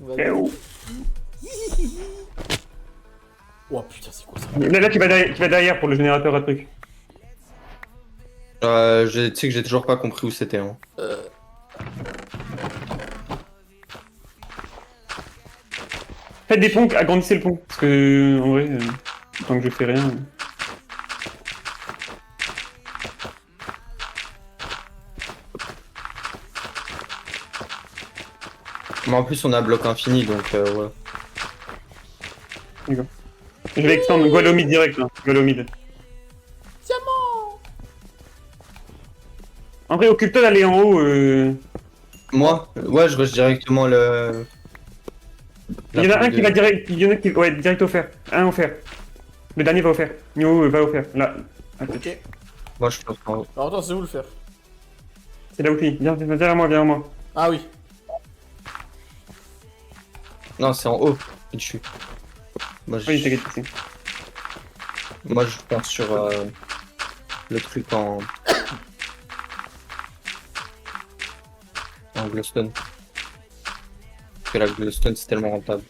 Eh Vas-y. oh. Oh putain, c'est quoi ça? Là, tu vas derrière pour le générateur à truc. Tu sais que j'ai toujours pas compris où c'était. Hein. Faites des ponts, agrandissez le pont. Parce que, en vrai, tant que je fais rien. Mais en plus, on a bloc infini, donc ouais. D'accord. Je vais extendre Gualomid direct, là. Gualomid. Diamant. En vrai, occupe-toi d'aller en haut. Moi, ouais, je rush directement le. Il y en a un qui va direct. Il y en a qui. Ouais, direct offert. Un offert. Le dernier va offert. Nio va offert. Là. Attends. Ok. Moi, je pense en haut. Alors attends, c'est où le faire? C'est là où tu es. Viens à moi, viens à moi. Ah oui. Non, c'est en haut. Dessus. Moi, Oui, t'inquiète, c'est. Moi, je pense sur le truc en. En glowstone. Parce que la glowstone, c'est tellement rentable.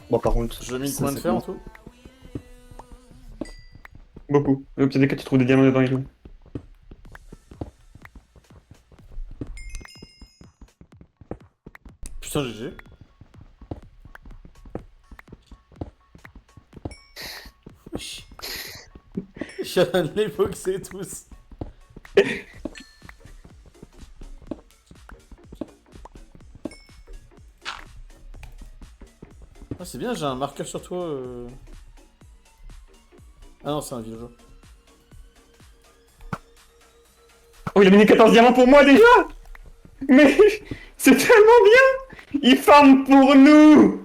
Bon, par contre. Je mets ça, combien de c'est fer bon. en tout? Beaucoup. Au pire des cas, tu trouves des diamants dedans et tout. Putain, GG. Wesh. Je suis en train de les boxer tous. Ah, c'est bien, j'ai un marqueur sur toi. Ah non, c'est un vieux jeu. Oh, il a mis 14 diamants pour moi déjà. Mais c'est tellement bien. Il farm pour nous.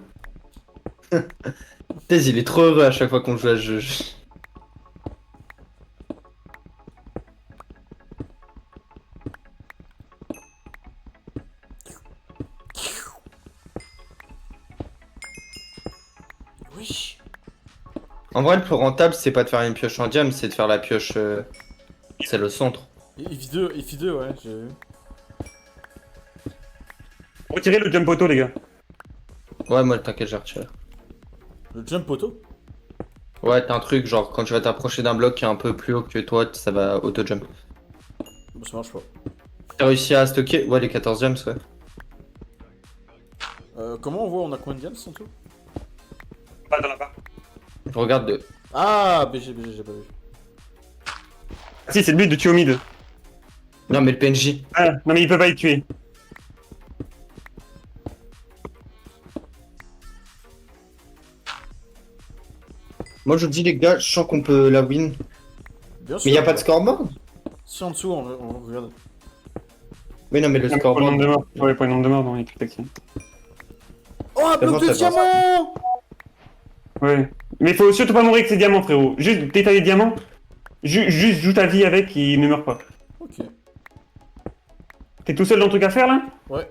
Thèse, il est trop heureux à chaque fois qu'on joue à ce jeu. Wesh. En vrai, le plus rentable, c'est pas de faire une pioche en diam, c'est de faire la pioche. C'est le centre. IF2, ouais, j'ai vu. Retirez le jump auto, les gars. Ouais, moi, t'inquiète, j'ai retiré. Le jump auto? Ouais, t'as un truc, genre, quand tu vas t'approcher d'un bloc qui est un peu plus haut que toi, ça va auto-jump. Bon, ça marche pas. T'as réussi à stocker? Ouais, les 14 gems, ouais. Comment on voit, on a combien de diams en tout? Pas dans la barre. Je regarde de. Ah, BG, j'ai pas vu. Ah, si, c'est le but de tuer au mid. Non, mais le PNJ. Ah, non, mais il peut pas être tué. Moi, je vous dis, les gars, je sens qu'on peut la win. Bien sûr. Mais y a pas de scoreboard? Si en dessous, on regarde. Oui, non, mais le Pour le nombre scoreboard. de morts. Ouais, pour le nombre de morts, non, il est plus taxi. Oh, un bloc D'abord, de ça va. diamant! Ouais. Mais faut surtout pas mourir avec ces diamants, frérot. Juste détailler les diamants. Juste joue ta vie avec et ne meurs pas. Ok. T'es tout seul dans le truc à faire là? Ouais.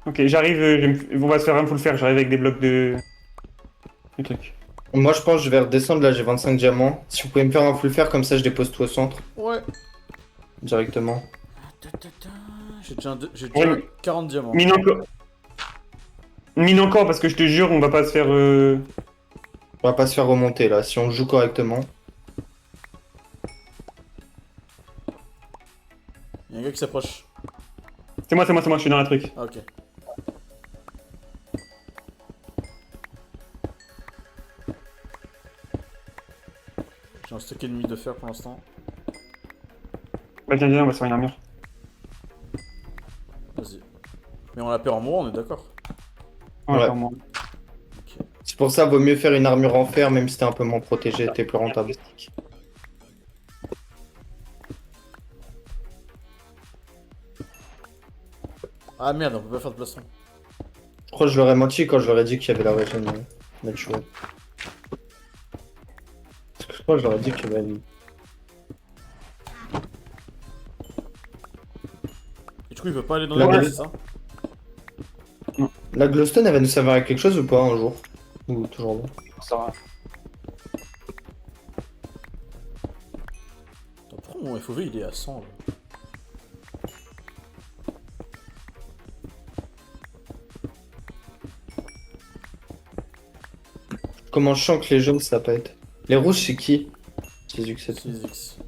Ok, j'arrive, on va se faire un full fer, j'arrive avec des blocs de. Du truc. Moi, je pense que je vais redescendre. Là, j'ai 25 diamants. Si vous pouvez me faire un full fer, comme ça, je dépose tout au centre. Ouais. Directement. J'ai déjà Ouais. 40 diamants. Mine encore. Mine encore parce que je te jure, on va pas se faire. On va pas se faire remonter, là, si on joue correctement. Y'a un gars qui s'approche. C'est moi, je suis dans la truc. Ah, ok. J'ai un stock ennemi de fer pour l'instant. Bah, viens, on va se faire une armure. Vas-y. Mais on la perd en mourant, on est d'accord. Ouais, Ouais. clairement. Ok. C'est pour ça, vaut mieux faire une armure en fer, même si t'es un peu moins protégé, t'es plus rentable. Ah merde, on peut pas faire de plastron. Je crois que je leur ai menti quand je leur ai dit qu'il y avait la région naturelle. Parce que je crois que je leur ai dit qu'il y avait une... Et du coup, il peut pas aller dans La les gueule. c'est ça? La glowstone, elle va nous servir à quelque chose ou pas un jour? Ou toujours non? Ça va. Attends, pourquoi mon FOV il est à 100 là? Comment je sens que les jaunes ça va pas être. Les rouges c'est qui? C'est Zux, c'est tout. 6x.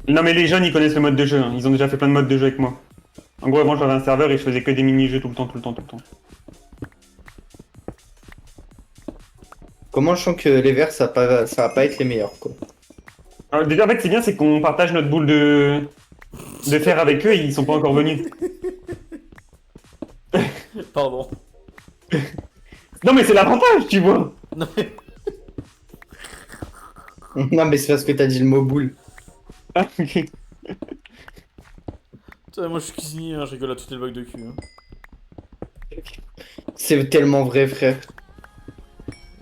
Non mais les jeunes ils connaissent le mode de jeu, hein. Ils ont déjà fait plein de modes de jeu avec moi. En gros avant j'avais un serveur et je faisais que des mini-jeux tout le temps. Comment je sens que les verts ça va pas être les meilleurs quoi. Alors, déjà en fait c'est bien c'est qu'on partage notre boule de fer avec eux et ils sont pas encore venus. Pardon. Non mais c'est l'avantage tu vois. Non mais... Non mais c'est parce que t'as dit le mot boule. Ah, ok. Putain, moi je suis cuisinier, hein, je rigole à toutes les bugs de cul. Hein. C'est tellement vrai frère.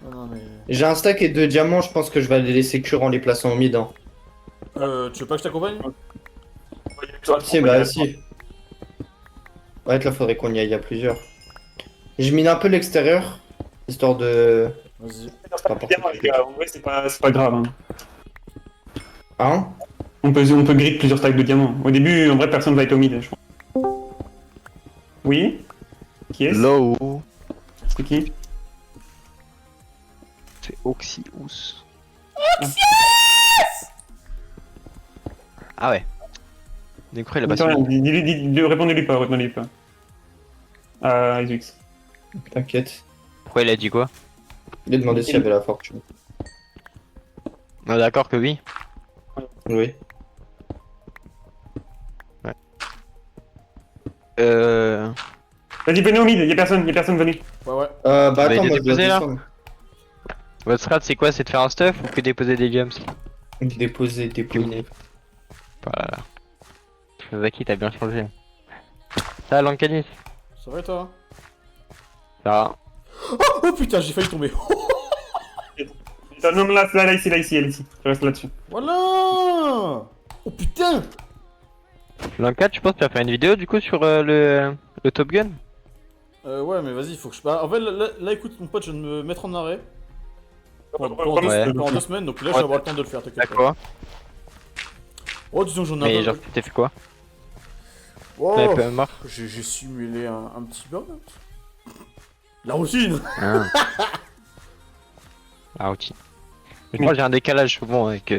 Ah, non mais... J'ai un stack et 2 diamants, je pense que je vais les laisser cuire en les plaçant au mid. Hein. Tu veux pas que je t'accompagne? Si bah si. Ouais là faudrait qu'on y aille à plusieurs. Je mine un peu l'extérieur, histoire de... Vas-y. En vrai c'est pas grave. Hein. Hein? On peut grid plusieurs stacks de diamants. Au début en vrai personne va être au mid je pense. Oui. Qui est-ce? Low. C'est qui? C'est Oxyus. Ah ouais. Du coup, il a pas Attends, su. répondez-lui pas. Xux. T'inquiète. Pourquoi il a dit quoi? Il a demandé s'il y avait la fortune. On est d'accord que oui. Oui. Vas-y venez au mid, y'a personne venez. Ouais. Bah avez attends, été moi je dois déposé, là descendre. Votre strat c'est quoi? C'est de faire un stuff ou que déposer des gems? Déposer. Voilà. Zaki, t'as bien changé. Ça, Lancanis? Ça va et toi? Ça va. Oh putain, j'ai failli tomber. Non mais là ici. Je reste là-dessus. Voilà. Oh putain. Lanka, tu penses que tu vas faire une vidéo du coup sur le Top Gun? Ouais mais vas-y, faut que je... Bah, en fait là, écoute mon pote, je viens de me mettre en arrêt. Pendant Ouais. 2 semaines, donc là je vais avoir le temps de le faire, t'inquiète pas. D'accord. Oh disons que j'en ai Mais un genre, peu... t'as fait quoi? Oh, T'avais pas marre? j'ai simulé un petit burn-out. La routine. Ah. Ah, ok. Mais moi j'ai un décalage souvent avec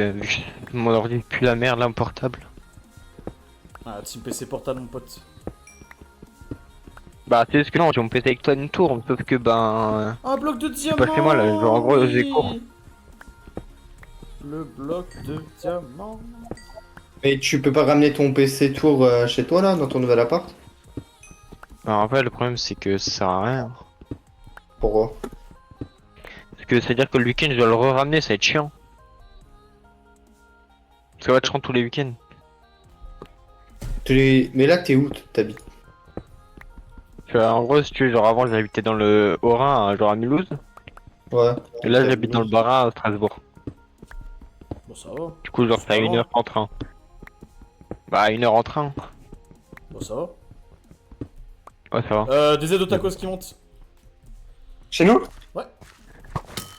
mon ordi puis la merde là, mon portable. Ah, team PC portable mon pote. Bah c'est ce que non, j'ai mon PC avec toi une tour, sauf que ben... Un bloc de diamant. pas chez moi, là, genre, en gros, j'ai cours. Le bloc de diamant. Mais tu peux pas ramener ton PC tour chez toi là, dans ton nouvel appart? Alors, en fait le problème c'est que ça sert à rien. Pourquoi? Parce que c'est à dire que le week-end je dois le ramener, ça va être chiant. Ça va être chiant tous les week-ends. Mais là t'es où t'habites? En gros si tu veux, genre avant j'habitais dans le Haut-Rhin, genre à Mulhouse. Ouais. Et là j'habite dans le Bas-Rhin à Strasbourg. Bon ça va. Du coup genre Ça t'as va. 1 heure en train. Bah 1 heure en train. Bon ça va. Ouais ça va. Des aides de tacos qui montent. Chez nous?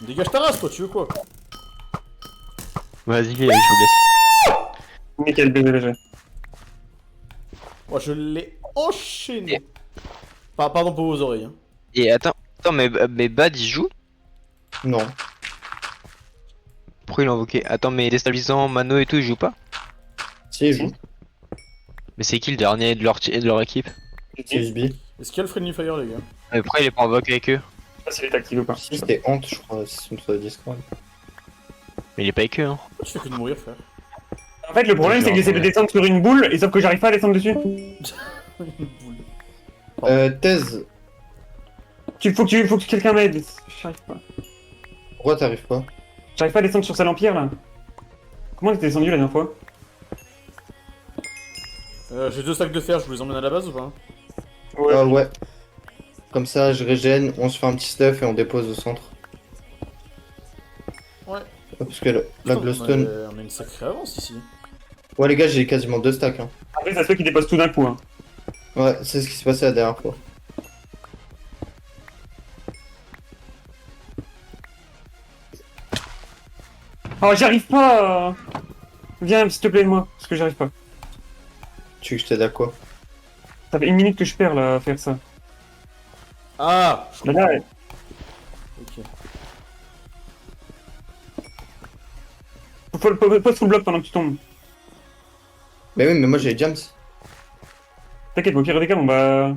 Dégage ta race toi, tu veux quoi? Vas-y, je vous laisse. Nickel BGG. Moi je l'ai enchaîné. Pardon pour vos oreilles. Hein. Et attends, mais Bad il joue? Non. Pourquoi il a invoqué? Attends, mais déstabilisant, Mano et tout, il joue pas? Si, il joue. Mais c'est qui le dernier de leur équipe? C'est USB. Est-ce qu'il y a le Friendly Fire les gars? Mais pourquoi il est pas invoqué avec eux? Je sais pas s'il est actif ou pas. Si, c'était honte, je crois, si sur le Discord. Mais il est pas avec eux, hein. Pourquoi tu fais que de mourir frère? En fait le problème c'est que j'essaie de descendre sur une boule et sauf que j'arrive pas à descendre dessus. Une boule. Thèse, Faut que quelqu'un m'aide. J'arrive pas. pourquoi t'arrives pas? J'arrive pas à descendre sur sa empire là. Comment t'es descendu la dernière fois? J'ai 2 stacks de fer, je vous les emmène à la base ou pas? Ouais. Comme ça, je régène, on se fait un petit stuff et on dépose au centre. Ouais. Parce que la Putain, glowstone... On a une sacrée avance ici. Ouais les gars, j'ai quasiment 2 stacks. Hein. Après ça se fait qu'il dépose tout d'un coup. Hein. Ouais, c'est ce qui s'est passé la dernière fois. Oh j'arrive pas. Viens s'il te plaît moi, parce que j'arrive pas. Tu veux que je t'aide à quoi? Ça fait 1 minute que je perds là à faire ça. Ah, je Là, comprends. là, Ok. Pose full bloc pendant que tu tombes. Mais oui, mais moi j'ai James. T'inquiète, au pire des cas, on va...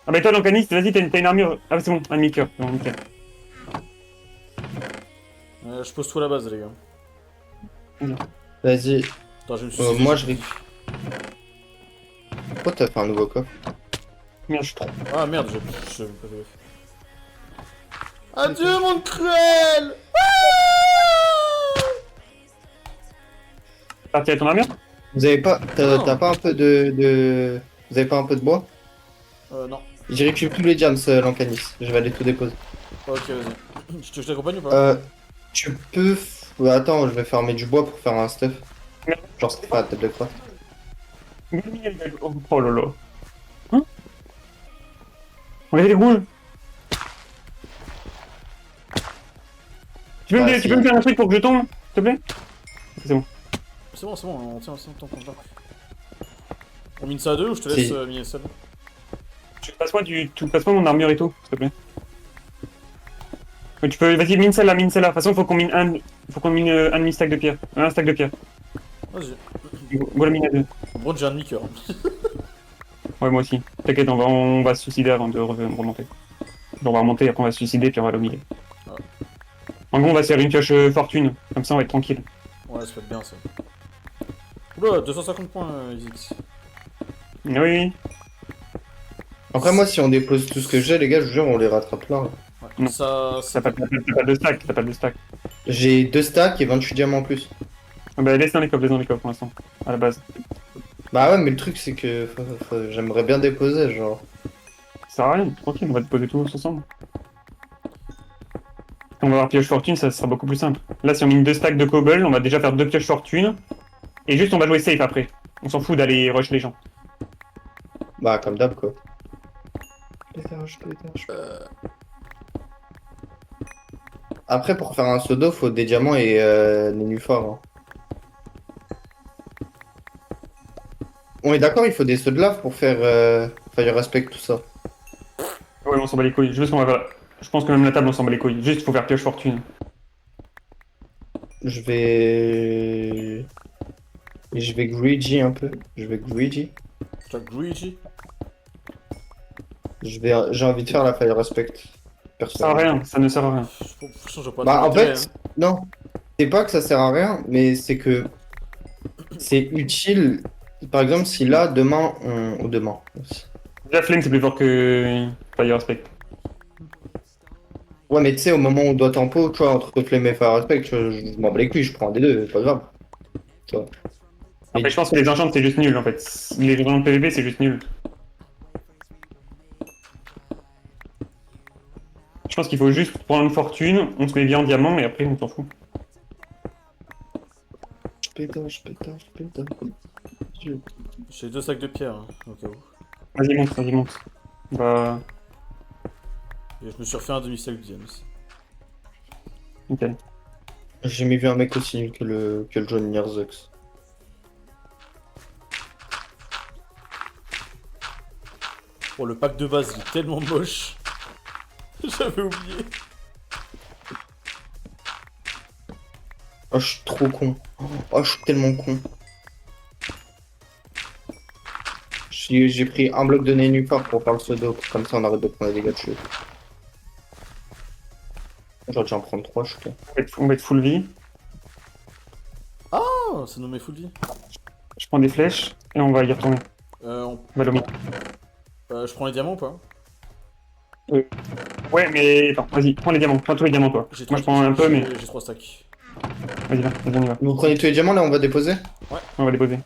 Ah bah toi, l'encaniste, vas-y, t'as une armure. Ah bah c'est bon, un demi-cœur. C'est bon, nickel. Je pose tout à la base, les gars. Vas-y. Attends, je me suis Moi je ris. Pourquoi t'as fait un nouveau coffre? Merde, je suis trop... Ah merde, je pas fait gaffe. Adieu, monde cruel. Parti avec ton armure? Vous avez pas. Non. T'as pas un peu de. Vous avez pas un peu de bois? Non. J'ai récupéré tous les jams, l'encanis. Je vais aller tout déposer. Ok, vas-y. Je t'accompagne ou pas? Tu peux. Ouais, attends, je vais farmer du bois pour faire un stuff. Merde. Genre, c'est pas la tête de quoi. Oh lolo. Hein? Regardez les rouges. Tu peux, Ah, tu peux me faire un truc pour que je tombe, s'il te plaît? C'est bon. C'est bon, on tient, on mine ça à deux ou je te laisse miner seul? Tu passes moi mon armure et tout, s'il te plaît. Mais tu peux, vas-y, mine celle-là, mine celle-là. De toute façon, faut qu'on mine un demi-stack de pierre. Un stack de pierre. Vas-y. Voilà, mine à deux. Bon, j'ai un demi-cœur. Ouais, moi aussi. T'inquiète, on va se suicider avant de remonter. On va remonter, après on va se suicider, puis on va aller au milieu. Ouais. En gros, on va se faire une pioche fortune. Comme ça, on va être tranquille. Ouais, ça peut être bien ça. Oula, 250 points, Izix. Oui, oui. Après, moi, si on dépose tout ce que j'ai, les gars, je vous jure, on les rattrape là. Ouais. Non. Ça. T'as pas de stack, t'as pas de stack. J'ai 2 stacks et 28 diamants en plus. Ah bah, laisse dans les coffres pour l'instant. À la base. Bah ouais, mais le truc, c'est que j'aimerais bien déposer, genre. Ça sert à rien, tranquille, on va te poser tous ensemble. On va avoir pioche fortune, ça sera beaucoup plus simple. Là, si on mine 2 stacks de cobble, on va déjà faire 2 pioches fortune. Et juste, on va jouer safe après. On s'en fout d'aller rush les gens. Bah, comme d'hab, quoi. Après, pour faire un pseudo, faut des diamants et des nénuphars. Hein. On est d'accord, il faut des sauts de lave pour faire Fire Respect, tout ça. Ouais, on s'en bat les couilles. Juste, on va... Je pense que même la table, on s'en bat les couilles. Juste, il faut faire pioche fortune. Je vais... Je vais greedy un peu. Je vais greedy. T'as greedy? J'ai envie de faire la Fire Respect. Ça sert à rien, ça ne sert à rien. Je vois pas Bah, en d'intérêt, fait, non. C'est pas que ça sert à rien, mais c'est que c'est utile. Par exemple, si là, demain, ou demain. Déjà, Flame, c'est plus fort que Fire Respect. Ouais, mais tu sais, au moment où on doit tempo, tu vois, entre Flame et Fire Respect, je m'en bats les couilles, je prends un des deux, pas grave. Tu vois. Après, je pense que les enchants, c'est juste nul en fait. Les gens de PvP, c'est juste nul. Je pense qu'il faut juste prendre une fortune, on se met bien en diamant et après on s'en fout. Pétage. J'ai 2 sacs de pierre, hein, au cas où. Vas-y, monte. Bah, Et je me suis refait un demi-sac de James. nickel. J'ai jamais vu un mec aussi nul que le John Nierzux. Oh, le pack de base, il est tellement moche. J'avais oublié. Oh, je suis trop con. Oh, je suis tellement con. J'ai pris un bloc de nénuphar pour faire le pseudo, comme ça on arrête de prendre des dégâts de cheveux. J'aurais dû en prendre 3, je crois. On va être full vie. Oh, c'est nommé full vie. Je prends des flèches et on va y retourner. On va l'omiter. Je prends les diamants ou pas? Ouais, mais attends, vas-y, prends les diamants, prends tous les diamants toi. Moi je prends un peu, mais. J'ai 3 stacks. Vas-y, on y va. Vous prenez tous les diamants là, on va déposer? On va déposer.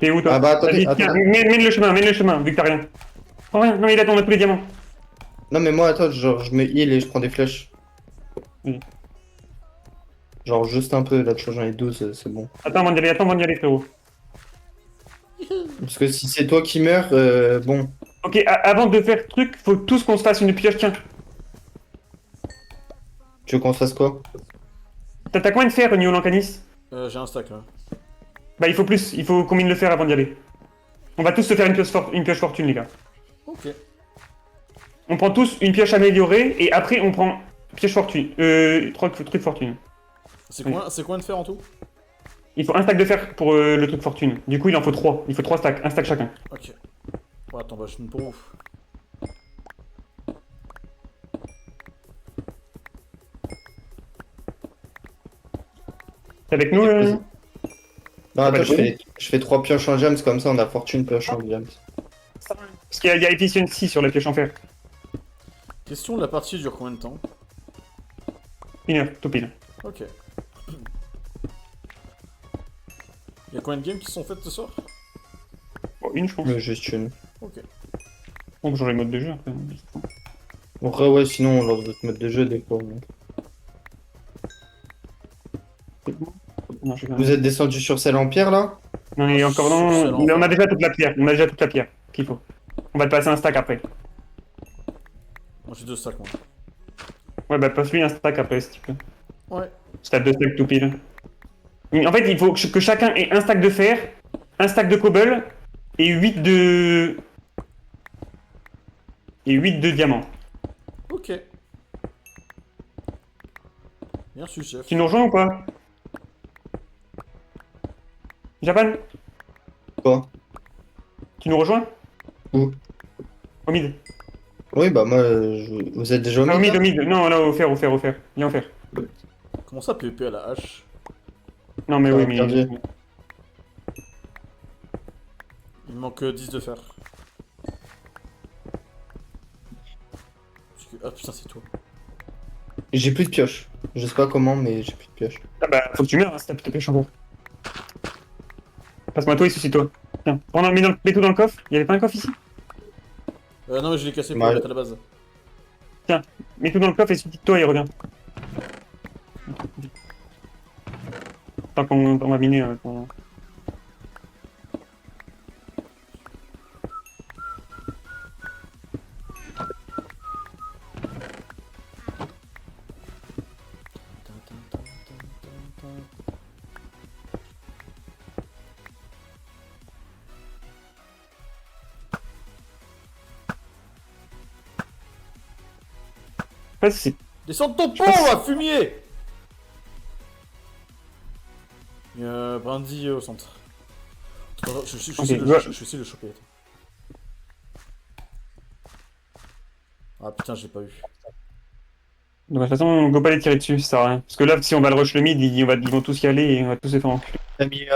T'es où toi? Ah bah attendez, Vas-y, tiens, attendez. mène le chemin, vu que t'as rien. Oh rien, non, il attend, on a tous les diamants. Non mais moi attends, genre je me heal et je prends des flèches. Oui. Genre juste un peu, là tu vois j'en ai 12, c'est bon. Attends avant d'y aller, frérot. Parce que si c'est toi qui meurs, bon. Ok, avant de faire truc, faut tous qu'on se fasse une pioche, tiens. Tu veux qu'on se fasse quoi? T'as combien de fer au niveau Lancanis? J'ai un stack là. Bah il faut plus, il faut combien de le faire avant d'y aller. On va tous se faire une pioche fortune les gars. Ok. On prend tous une pioche améliorée et après on prend pioche fortune. Truc fortune. C'est combien de fer en tout? Il faut un stack de fer pour le truc fortune. Du coup, il en faut 3. Il faut 3 stacks, un stack chacun. Ok. Ouais, attends, bah je suis pour où? T'es avec nous Non, bah, attends, oui. je fais 3 pioches en gems, comme ça on a fortune pioche en gems. Parce qu'il y a efficiency sur la pioche en fer. Question, la partie dure combien de temps? 1 heure, tout pile. Ok. Y'a combien de games qui sont faites ce soir? Bon, une, je pense. Mais juste une. Ok. On peut changer le mode de jeu après. En vrai, ouais, sinon on lance d'autres modes de jeu des fois. Non, je sais pas. Vous êtes descendu sur celle en pierre là? Non, et encore Sur non. celle-en. Mais on a déjà toute la pierre. On a déjà toute la pierre qu'il faut. On va te passer un stack après. Moi j'ai 2 stacks moi. Ouais, bah passe-lui un stack après si tu peux. Ouais. Si t'as 2 stacks tout pile. En fait, il faut que chacun ait un stack de fer, un stack de cobble et 8 de. Et 8 de diamants. Ok. Bien su, chef. Tu nous rejoins ou pas? Japan? Quoi? Tu nous rejoins? Où? Au mid. Oui, bah moi, vous êtes déjà au Ah, au mid, mid, là au mid. Non, là, au fer, au fer, au fer. Viens au fer. Comment ça PvP à la hache? Non, mais Ça oui, va mais. perdu. Il me manque 10 de fer. Ah putain, c'est toi. J'ai plus de pioche. Je sais pas comment, mais j'ai plus de pioche. Ah bah, faut que tu meurs, hein, si t'as ta pioche en fer. Passe-moi toi et soucie-toi. Tiens, mets tout dans le coffre. Y'avait pas un coffre ici? Non, mais je l'ai cassé pour Ouais. mettre à la base. Mets tout dans le coffre et soucie-toi et reviens. Tant qu'on va miner. Ouais, c'est. Descends de ton pont, là, fumier! Il y a Brandy au centre. Attends, je vais essayer de le choper. Attends. Ah putain, j'ai pas eu. De toute façon, go pas les tirer dessus, ça sert à rien. Parce que là, si on va le rush le mid, ils vont tous y aller et on va tous se faire enculer. T'as mis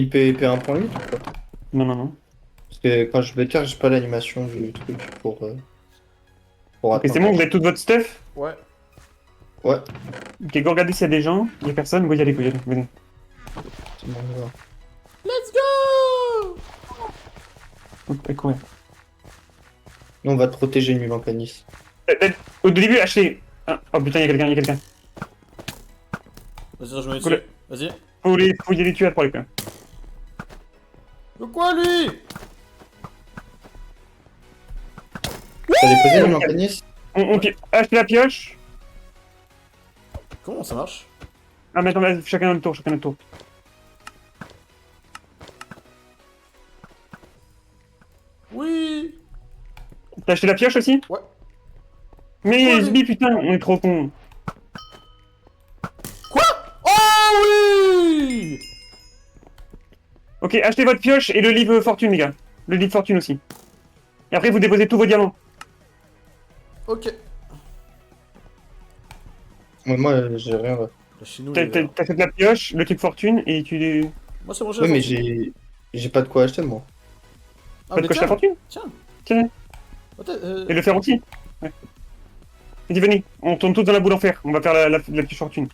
le PvP 1.8 ou quoi? Non, non, non. Parce que quand je vais dire, j'ai pas l'animation du truc pour Ok, c'est bon, vous avez tout votre stuff? Ouais. Ouais, Ok, go regarder s'il y a des gens. Il y a personne, go y aller, venez. c'est bon, on va. Let's go! Ok, courir. Nous, on va te protéger, Nul en canis. Au début, achetez. Ah, oh putain, il y a quelqu'un. Vas-y, je me mets Cool. dessus. Vas-y. Faut y aller tuer pour les cas. De quoi, lui? T'as déposé Nul en canis? Achetez la pioche. Comment ça marche? Ah, mais attends, chacun notre tour. Oui! T'as acheté la pioche aussi? Ouais. Mais Ouais, Sbi, putain, on est trop con. Quoi? Oh oui! Ok, achetez votre pioche et le livre fortune, les gars. Le livre fortune aussi. Et après, vous déposez tous vos diamants. Ok. Ouais, moi, j'ai rien. Ouais, Là, chez nous, il est vert. T'achètes la pioche, le truc fortune et tu. Moi, c'est bon, mais j'ai j'ai pas de quoi acheter, moi. Ah, Pas de mais pioche la tiens, fortune. tiens. Tiens, Attends, et le fer aussi. Ouais. Vas-y, venez, on tourne tous dans la boule en fer. On va faire la pioche fortune.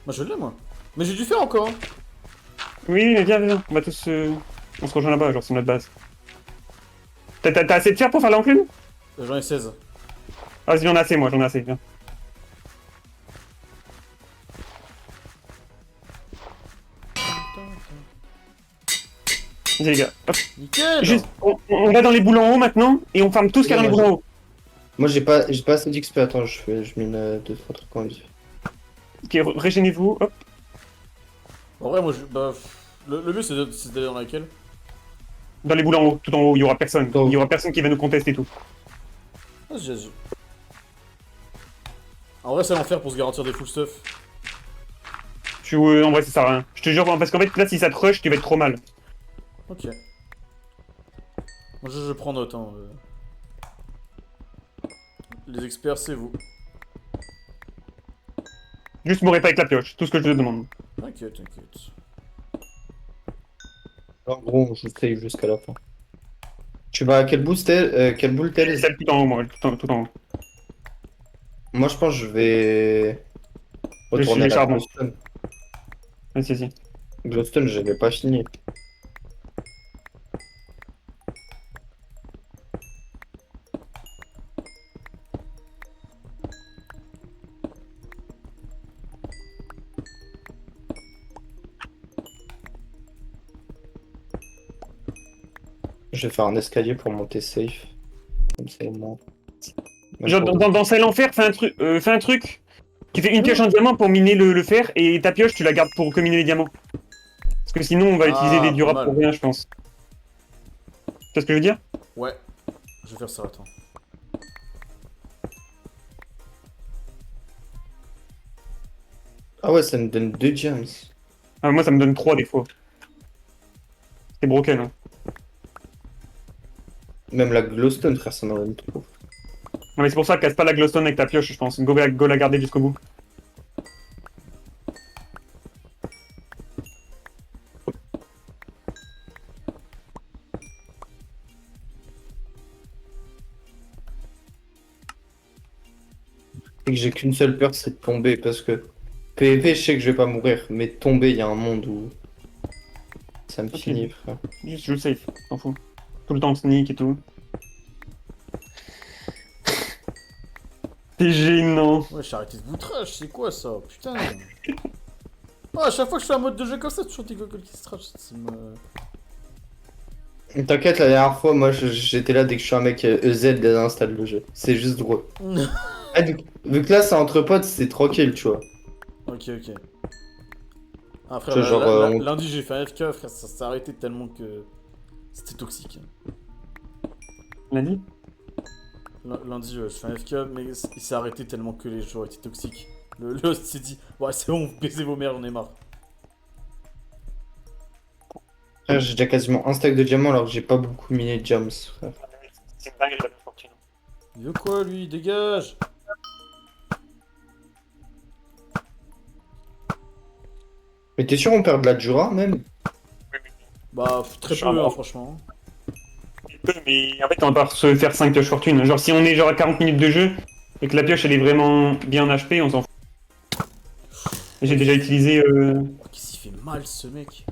Moi, je l'ai, moi. Mais j'ai dû faire encore. Oui, mais viens. On va tous. On se rejoint là-bas, genre c'est notre base. T'as assez de fer pour faire l'enclume? J'en ai 16. Ah, vas-y, j'en ai assez, viens. Vas-y, les gars. Hop. Nickel! Juste, on va dans les boules en haut maintenant et on farme tout ce qu'il y a dans les boules en haut. Moi, j'ai pas assez d'XP. Attends, je mine 2-3 trucs en vie. Ok, régénez-vous, hop. En vrai, moi, bah, le mieux, c'est d'aller dans laquelle? Dans les boules en haut, tout en haut, il y aura personne. Oh. Il y aura personne qui va nous contester et tout. Vas-y, vas-y. En vrai, c'est l'enfer pour se garantir des full stuff. En vrai, ça sert à rien. Je te jure, parce qu'en fait, là, si ça te rush, tu vas être trop mal. Ok. Moi, je prends note, hein. Les experts, c'est vous. Juste mourrez pas avec la pioche, tout ce que je te demande. T'inquiète, t'inquiète. En gros, on joue safe jusqu'à la fin. Tu vas à quelle boule t'es C'est celle tout en haut, moi, tout en haut. Moi, je pense que je vais retourner les à la charbons. Glowstone. Vas-y. Glowstone, je l'ai pas fini. Je vais faire un escalier pour monter safe. Comme ça, au moins. Même Genre, pour- dans Cell Enfer, fais un truc qui fait une pioche en diamant pour miner le fer, et ta pioche, tu la gardes pour miner les diamants. Parce que sinon, on va utiliser des Pas durables mal. pour rien, je pense. Tu vois ce que je veux dire? Ouais. Je vais faire ça, attends. Ah ouais, ça me donne 2 gems. Ah, moi, ça me donne 3 des fois. C'est broken, hein. Même la glowstone, frère, ça m'en donne trop. Non, mais c'est pour ça, casse pas la glowstone avec ta pioche, je pense. Go la garder jusqu'au bout. Et que j'ai qu'une seule peur, c'est de tomber, parce que PvP, je sais que je vais pas mourir, mais tomber, il y a un monde où ça me Ok. finit, frère. Juste joue safe, t'en fous. Tout le temps sneak et tout. C'est gênant. Ouais, j'ai arrêté de boutrage, c'est quoi ça? Putain. Oh, à chaque fois que je fais un mode de jeu comme ça, toujours des goggles qui se trash. Ça me... T'inquiète, la dernière fois, moi, j'étais là dès que je suis un mec EZ, désinstalle le jeu. C'est juste drôle. Ah, vu que là, c'est entre potes, c'est tranquille, tu vois. Ok. Ah frère, Tu vois, genre, lundi j'ai fait un FK, frère, ça s'est arrêté tellement que c'était toxique. Lundi? Lundi, je fais un FK, mais il s'est arrêté tellement que les joueurs étaient toxiques. Le host s'est dit, ouais c'est bon, vous baisez vos mères, j'en ai marre. Frère, j'ai déjà quasiment un stack de diamants alors que j'ai pas beaucoup miné de gems, frère. C'est une dingue, la fortune. Il veut quoi lui? Dégage! Mais t'es sûr on perd de la Jura, même? Bah, très peu, Charmant. hein, franchement. Mais en fait, on va pas se faire 5 pioches fortune. Genre, si on est genre à 40 minutes de jeu et que la pioche elle est vraiment bien HP, on s'en fout. Et j'ai déjà utilisé. Oh, qu'est-ce qu'il fait mal ce mec?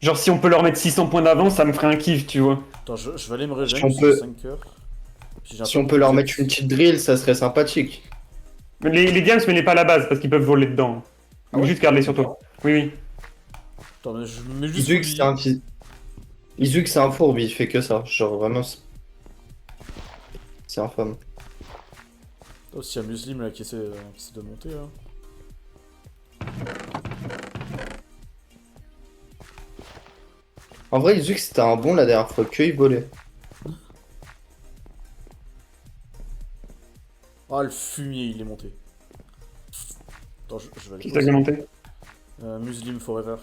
Genre, si on peut leur mettre 600 points d'avance, ça me ferait un kiff, tu vois. Attends, je vais aller me régénérer Si on sur peut- 5 heures. Puis j'ai un Si peu on peut de leur gems. mettre une petite drill, ça serait sympathique. Les diams, mais n'est pas la base parce qu'ils peuvent voler dedans. Ah ouais Juste garde-les sur toi. Oui. Attends, mais je me mets juste Izuk, full c'est un vie. fils. Izuk, c'est un fourbe, il fait que ça. Genre, vraiment, c'est infâme. Oh, s'il y a Muslim là qui essaie de monter là. En vrai, Izuk, c'était un bon la dernière fois, que il volait. Ah, le fumier, il est monté. Attends, je vais aller Qui t'a monté? Muslim Forever.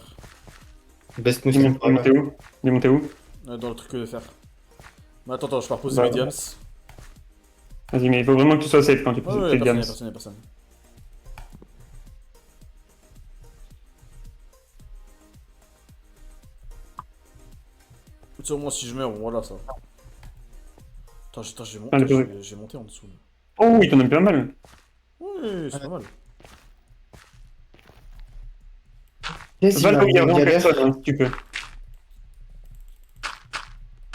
Best Il Muslim. est monté où? Il est monté où? Dans le truc de fer. Mais attends, je pars poser Bah, mes diams. Vas-y, mais il faut vraiment que tu sois safe quand tu Ouais, poses ouais, tes personne, diams. y'a personne. Sur moi, si je meurs, voilà ça. Attends, Ah, le purée. j'ai monté en dessous. Là. Oh, il t'en a mis pas mal. Oui, c'est pas mal. Qu'est-ce Va qu'il là où il y a a vraiment galère. personne, hein, si tu peux.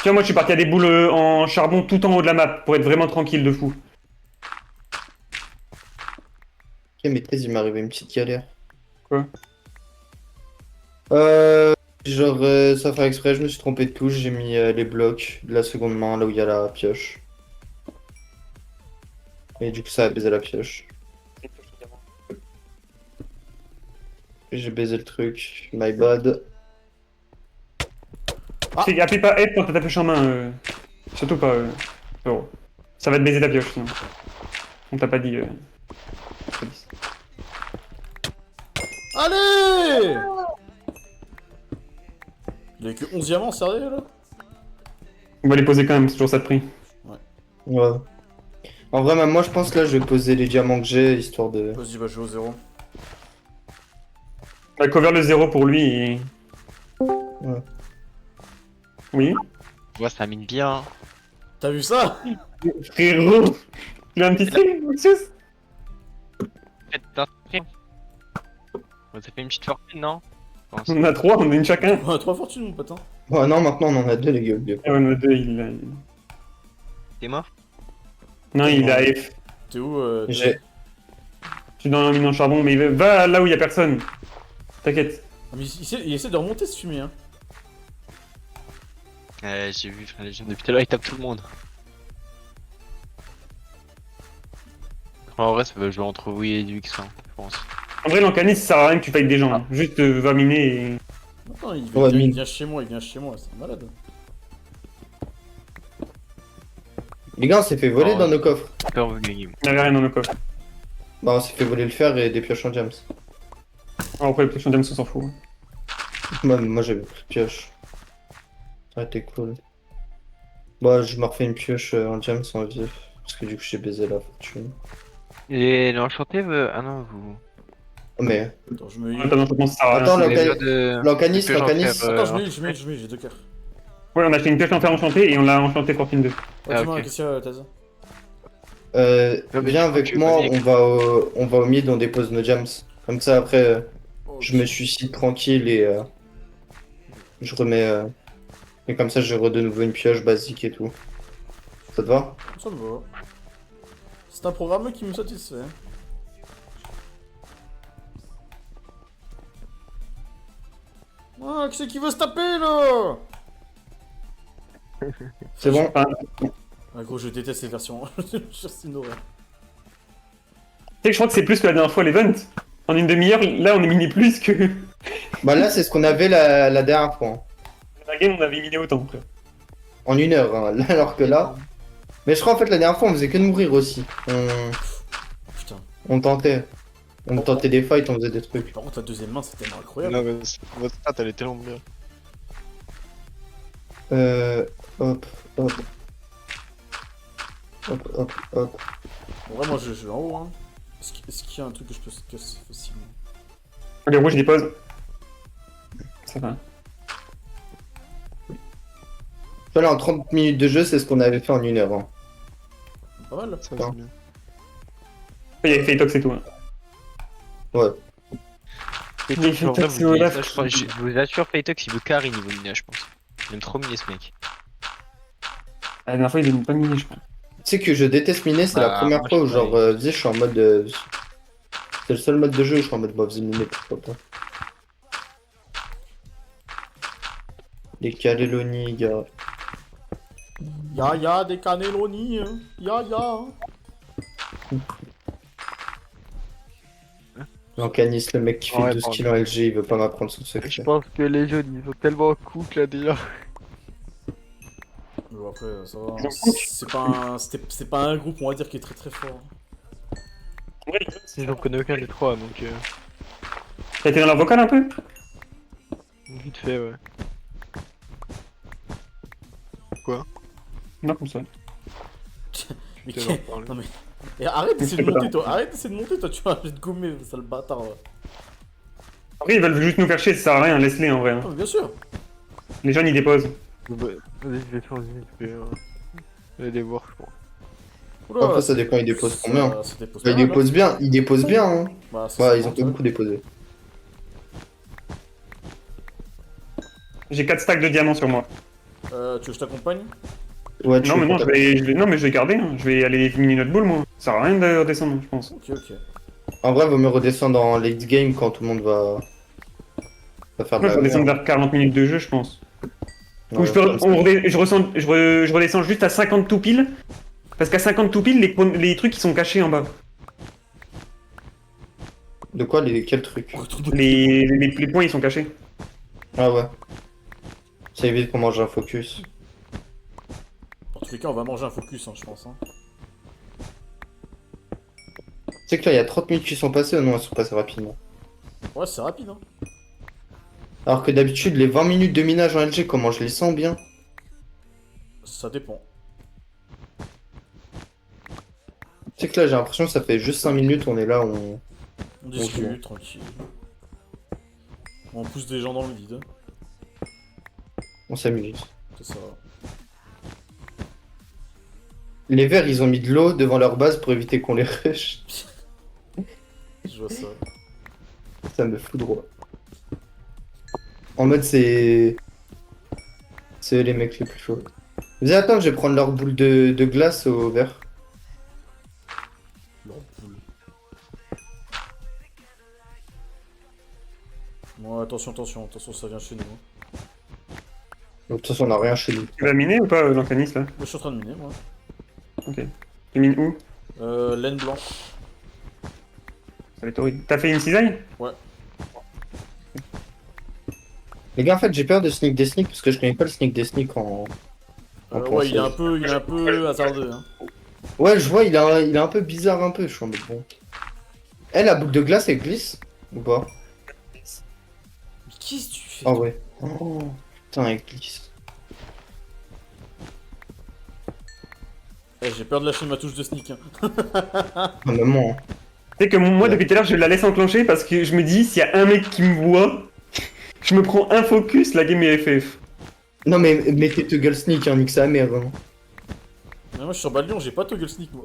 Tiens, moi je suis parti à des boules en charbon tout en haut de la map pour être vraiment tranquille de fou. Ok, mais il m'est arrivé une petite galère. Quoi? Genre, sans faire exprès, je me suis trompé de touche, j'ai mis les blocs de la seconde main là où il y a la pioche. Et du coup, ça a baisé la pioche. J'ai baisé le truc, my bad. Ah. Appelle pas F quand t'as ta pioche en main. Surtout pas. Zoro. Ça va te baiser ta pioche sinon. On t'a pas dit. Pas dit. Allez! Il a que 11 diamants, sérieux là? On va les poser quand même, c'est toujours ça de prix. Ouais. En vrai, même moi, je pense là, je vais poser les diamants que j'ai, histoire de... Vas-y, bah je vais au 0. On va cover le 0 pour lui et... Ouais. Oui. Ouais, ça mine bien. T'as vu ça? Frérot! Il a un petit stream, Lucius? Faites un stream. Ouais, ça fait une petite fortune, non? Bon, On en a 3, on a une chacun. On a 3 fortunes, mon pote. Hein. Ouais, non, maintenant, on en a 2, les gars. oubliez pas. Ah ouais, on en a 2, T'es mort? Non, il est à F. T'es où J'ai... Je suis dans la mine en charbon, mais va là où il y a personne. T'inquiète. Ah, mais il essaie de remonter ce fumier, hein. J'ai vu, frère, les gens depuis tout à l'heure, ils tapent tout le monde. En vrai, ça va jouer entre vous et Lux, hein, je pense. En vrai, l'encanis, ça sert à rien que tu fights des gens. Hein. Juste va miner et... Attends, il Ouais, vient, mine. il vient chez moi, c'est malade. Les gars, on s'est fait voler Oh, dans nos coffres. Super vu, les game. Il n'y avait rien dans nos coffres. Bah, on s'est fait voler le fer et des pioches en James. Alors, après, les pioches en diamant, on s'en fout. Moi j'avais pris de pioche. Ça a été cool. Bah, je me refais une pioche en James en vif. Parce que du coup, j'ai baisé la fortune. Et l'enchanté veut. Ah non, vous. Oh, mais... Attends, je me Ouais, heal. t'as d'enchantement, ça sert à rien. Attends, Vous l'encanis, avez besoin de- l'encanis, de pioche en l'encanis. fer, Attends, je me heal, j'ai 2 cœurs. Ouais, on a acheté une pioche en fer enchantée et on l'a enchanté Fortune 2. Ouais, Ah, dis-moi, ok. qu'est-ce qu'il y a, Taz? Viens avec tu moi, veux pas on va au mid, on dépose nos James. Comme ça, après, je me Ok. suicide tranquille et je remets. Et comme ça, je re de nouveau une pioche basique et tout. Ça te va? Ça me va. C'est un programme qui me satisfait. Ah, qui c'est qui veut se taper là? C'est bon? Enfin, Ah, gros, je déteste ces versions. C'est une horreur. tu sais que je crois que c'est plus que la dernière fois l'event. En une demi-heure, là, on est miné plus que... Bah là, c'est ce qu'on avait la dernière fois. Hein. La game, on avait miné autant, frère. En 1 heure, hein, là, alors que là. Mais je crois en fait la dernière fois on faisait que de mourir aussi. Putain. On tentait. On tentait des fights, on faisait des trucs. Par contre, la deuxième main, c'est tellement incroyable. Non, mais votre stat elle est tellement bien. Hop, hop. Hop, hop, hop. En vrai, moi, je vais en haut, hein. Est-ce qu'il y a un truc que je peux casser facilement? Les rouges, je dépose. Ça va. Voilà, en 30 minutes de jeu, c'est ce qu'on avait fait en 1 heure. Hein. Pas mal. Ça, Non. c'est bien. Il y avait Phaetox et tout. Hein. Ouais. Les Je Phaetox, c'est Olaf. vous assure, Phaetox il veut carry niveau mina, je pense. Il aime trop miner ce mec. La dernière fois, il est pas miné, je crois. Tu sais que je déteste miner, c'est Bah, la première moi, fois où je genre, connais. tu sais, je suis en mode... C'est le seul mode de jeu où je suis en mode, bah, vas-y, miner, pourquoi pas. Les Calélonis, gars. Ya des cannelloni, hein. Ya. Canis, le mec qui fait Ouais, 12 pardon. kills en LG, il veut pas m'apprendre son Je secret. pense que les jeunes ils sont tellement cook là déjà. Mais bon, après, ça va. Ils ont hein. cook. C'est pas un groupe, on va dire, qui est très très fort. Ouais, Si j'en connais aucun des trois donc t'as été dans la vocale un peu? vite fait ouais. Non, comme ça. Mais Je vais en parler. non mais... Et arrête d'essayer de monter, toi. Arrête d'essayer de monter, toi. Tu vas te gommer, sale bâtard. Là. Après, ils veulent juste nous faire chier, ça sert à rien, laisse-les en vrai. Hein. Ah, mais bien sûr. Les jeunes, ils déposent. Vas-y, je vais changer vite fait. Je vais aller voir, je pense. Oula, Après, ça dépend, ils déposent combien. Ça dépose Bah, pas ils mal, déposent bien, ils déposent bien, hein. hein. Bah, Ouais, ils ont pas beaucoup déposé. J'ai 4 stacks de diamants sur moi. Tu veux que je t'accompagne? Ouais, tu Non, veux mais non, qu'on non, mais je vais garder. Hein. Je vais aller miner notre boule, moi. Ça sert à rien de redescendre, je pense. Ok. En vrai, vaut mieux redescendre en late game quand tout le monde va faire de Moi, la je redescends merde. vers 40 minutes de jeu, je pense. Ouais, Ou je, peux, comme ça. je redescends juste à 50 tout pile. Parce qu'à 50 tout pile, les trucs ils sont cachés en bas. De quoi, quel truc? Les points ils sont cachés. Ah ouais. Ça évite qu'on mange un focus. Dans tous les cas, on va manger un focus, hein, je pense. Hein. Tu sais que là, il y a 30 minutes qui sont passées ou non, elles sont passées rapidement. Ouais, c'est rapide, hein. Alors que d'habitude, les 20 minutes de minage en LG, comment je les sens bien? Ça dépend. Tu sais que là, j'ai l'impression que ça fait juste 5 minutes, on est là, On discute, tranquille. On pousse des gens dans le vide. on s'amuse. C'est ça. Les verts, ils ont mis de l'eau devant leur base pour éviter qu'on les rush. Je vois ça. Ça me fout droit. En mode, c'est eux les mecs les plus chauds. Vas-y, attends, je vais prendre leur boule de glace au vert. Leur poule. Bon, attention, ça vient chez nous. Hein. De toute façon, on a rien chez nous. Tu vas miner ou pas, l'Ancanis, là? Moi, je suis en train de miner, moi. Ok. Tu mines où? Laine blanc. Ça va être horrible. T'as fait une cisaille? Ouais. Les gars, en fait, j'ai peur de sneak des sneaks parce que je connais pas le sneak des sneaks en Ouais, français. il est un peu hasardeux. Hein. Ouais, je vois, il est un peu bizarre, un peu. Je suis en mode bon. Elle, la boule de glace, elle glisse ou pas? Mais qu'est-ce que tu fais? Ah ouais. Oh, putain, elle glisse. Eh, j'ai peur de lâcher ma touche de sneak. Hein. Ah, maman. Tu sais que moi, depuis tout à l'heure, je la laisse enclencher parce que je me dis, s'il y a un mec qui me voit, je me prends un focus, la game est FF. Non, mais mettez toggle sneak, hein, nique sa mère, vraiment. Mais moi, je suis sur Balion, j'ai pas toggle sneak, moi.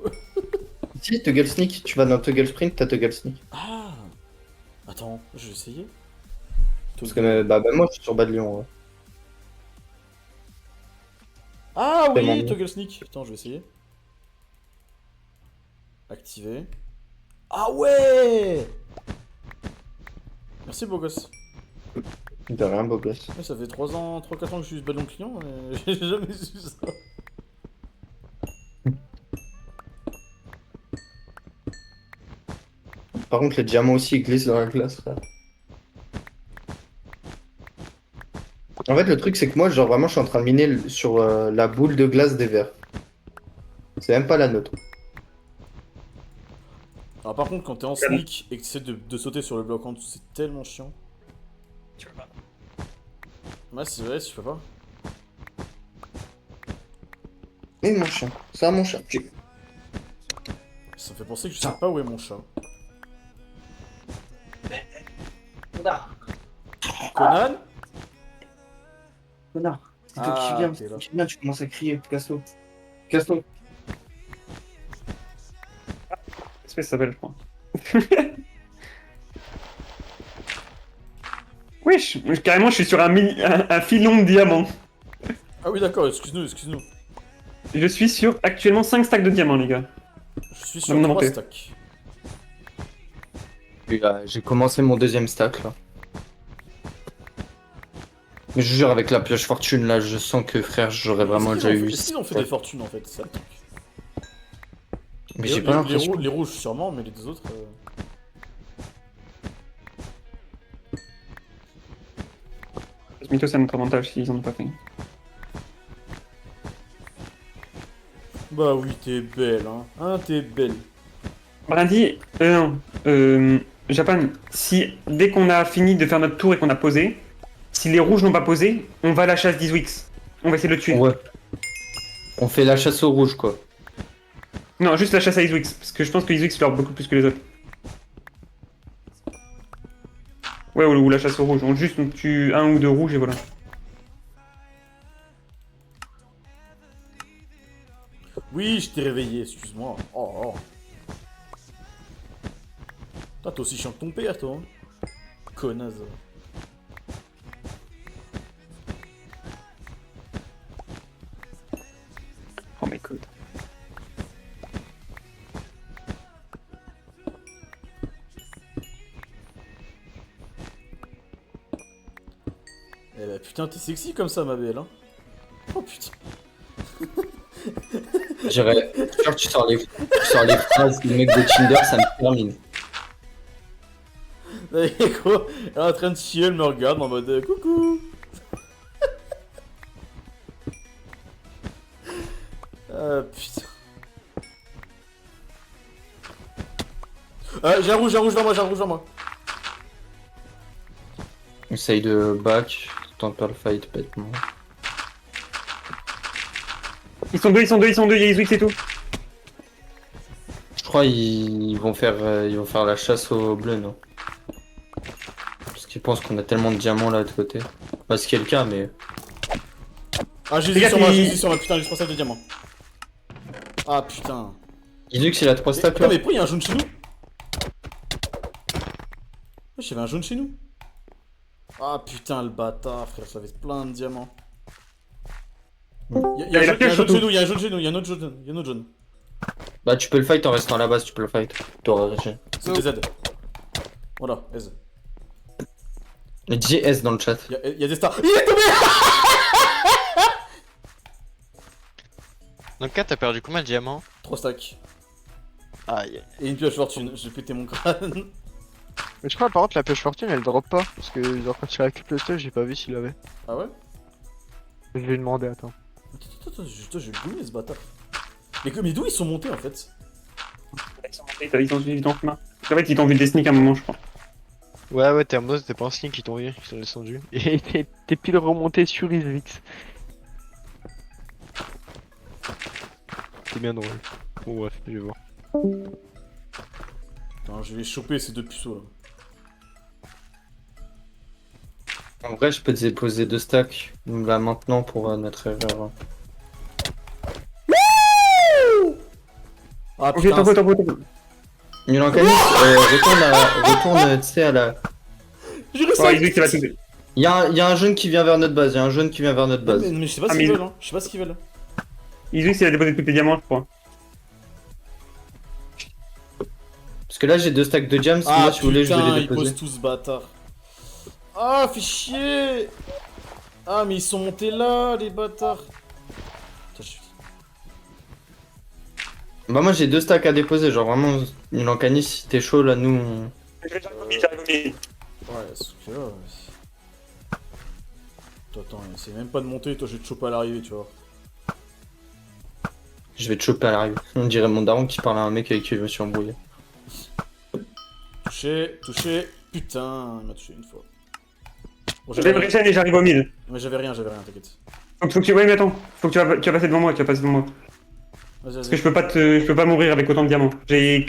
Si, toggle sneak, tu vas dans toggle sprint, t'as toggle sneak. Ah. Attends, je vais essayer. Parce que bah, moi, je suis sur bas de Lyon. Ouais. Ah Tellement oui, bien. toggle sneak. Attends, je vais essayer. Activer. Ah ouais. Merci, beau gosse. De rien, beau gosse. Ouais, ça fait 3 ans, 3-4 ans que je suis ballon client et j'ai jamais su ça. Par contre, les diamants aussi, ils glissent dans la glace, frère. En fait, le truc, c'est que moi, genre, vraiment, je suis en train de miner sur la boule de glace des verts. C'est même pas la nôtre. Alors par contre, quand t'es en sneak et que tu essaies de sauter sur le bloc en dessous, c'est tellement chiant. Tu peux pas. Ouais, c'est vrai, si tu peux pas. Mais mon chien, ça, mon chat. Ça me fait penser que je sais pas où est mon chat. Conan? Connard, c'est toi Ah, qui viens, t'es là. tu viens, tu commences à crier, casse-toi. Casse-toi. Espèce s'appelle, je crois. Wesh, carrément, je suis sur un filon de diamants. Ah oui, d'accord, excuse-nous. Je suis sur actuellement 5 stacks de diamants, les gars. Je suis sur Non, 3 t'es- stacks. J'ai commencé mon deuxième stack, là. Mais je jure, avec la pioche fortune, là, je sens que, frère, j'aurais vraiment déjà eu... Est-ce qu'ils ont fait des fortunes en fait? C'est ça le truc. Mais j'ai pas l'impression. Les rouges sûrement, mais les deux autres. Mythos, c'est notre avantage s'ils en ont pas fait. Bah oui, t'es belle, hein. Hein, t'es belle. Brady, non. Japan, si dès qu'on a fini de faire notre tour et qu'on a posé, si les rouges n'ont pas posé, on va à la chasse d'Izwix. On va essayer de le tuer. Ouais. On fait la chasse au rouge, quoi. Non, juste la chasse à Izwix, parce que je pense que Izwix leur beaucoup plus que les autres. Ouais, ou la chasse au rouge. On tue un ou deux rouges et voilà. Oui, je t'ai réveillé, excuse-moi. Oh. Putain, t'es aussi chiant que ton père, toi. Hein. Connasse. Oh my god. Eh bah putain, t'es sexy comme ça, ma belle, hein. Oh putain. J'irais. Genre, tu sors les phrases du mec de Tinder, ça me termine. Et gros, elle est en train de chier, elle me regarde en mode coucou. Putain. J'ai un rouge vers moi. Essaye de back, tente pas le fight bêtement. Ils sont deux, il y a Izwix et tout. Je crois ils vont faire la chasse au bleu, non? Parce qu'ils pensent qu'on a tellement de diamants là de côté. Bah, ce qui est le cas, mais. Ah, j'ai Les gars, sur moi, qui- j'ai sur moi, putain, j'ai 3 stacks de diamants. Ah putain. Izux il a 3 stacks Attends, là. mais pourquoi il y a un jaune chez nous? Wesh, y'avait un jaune chez nous. Ah putain, le bâtard, frère, j'avais plein de diamants. Il y avait la un pioche jaune surtout. chez nous, il y a un jaune chez nous, il y a un autre jaune. Bah, tu peux le fight en restant à la base, tu peux le fight. T'auras réussi. C'est des Z. Voilà, S. JS dans le chat. Il y a des stars. Il est tombé. Donc, là, t'as perdu combien de diamants? 3 stacks. Aïe. Et une pioche fortune, j'ai pété mon crâne. Mais je crois par contre la pêche fortune elle drop pas. Parce que genre quand il récupère le stuff, j'ai pas vu s'il avait. Ah ouais? Je vais lui demander, attends. Attends, je vais goumer ce bâtard. Mais d'où ils sont montés en fait? Ils sont montés, ils ont suivi ton chemin. En fait, ils t'ont vu des sneaks à un moment, je crois. Ouais, t'es en mode, t'es pas en sneak, ils t'ont vu, ils sont descendus. Et t'es pile remonté sur Isvix. C'est bien drôle. Bon, bref, je vais voir. Attends, je vais choper ces deux puceaux là. En vrai, je peux te déposer 2 stacks là maintenant pour notre erreur. Ah Ok, putain, t'en faut. Milan Canis, retourne, tu sais, à la. j'ai réussi Oh, à... Izwix, il va tout. Il y a un jaune qui vient vers notre base, Mais je sais pas Ah, ce qu'ils mais- veulent, hein. Je sais pas ce qu'ils veulent. Izwix, il a déposé tous tes diamants, je crois. Parce que là, j'ai 2 stacks de gems, Ah moi, si vous voulez, je vais putain, les ils déposer. posent tous ce bâtard. Ah, fais chier. Ah, mais ils sont montés là, les bâtards. Putain, Bah, moi, j'ai 2 stacks à déposer, genre vraiment, Milan Canis, si t'es chaud, là, nous, on... J'arrive au mid. Ouais, c'est que là... Attends, essaye même pas de monter, toi je vais te choper à l'arrivée, tu vois. je vais te choper à l'arrivée. On dirait mon daron qui parle à un mec avec qui je me suis embrouillé. Touché, putain, il m'a touché une fois. Bon, Je vais me regen et j'arrive au mid. Mais j'avais rien, t'inquiète. Faut que tu. Ouais, mais attends. Faut que tu vas passer devant moi, Vas-y, Parce que vas-y. je peux pas mourir avec autant de diamants. J'ai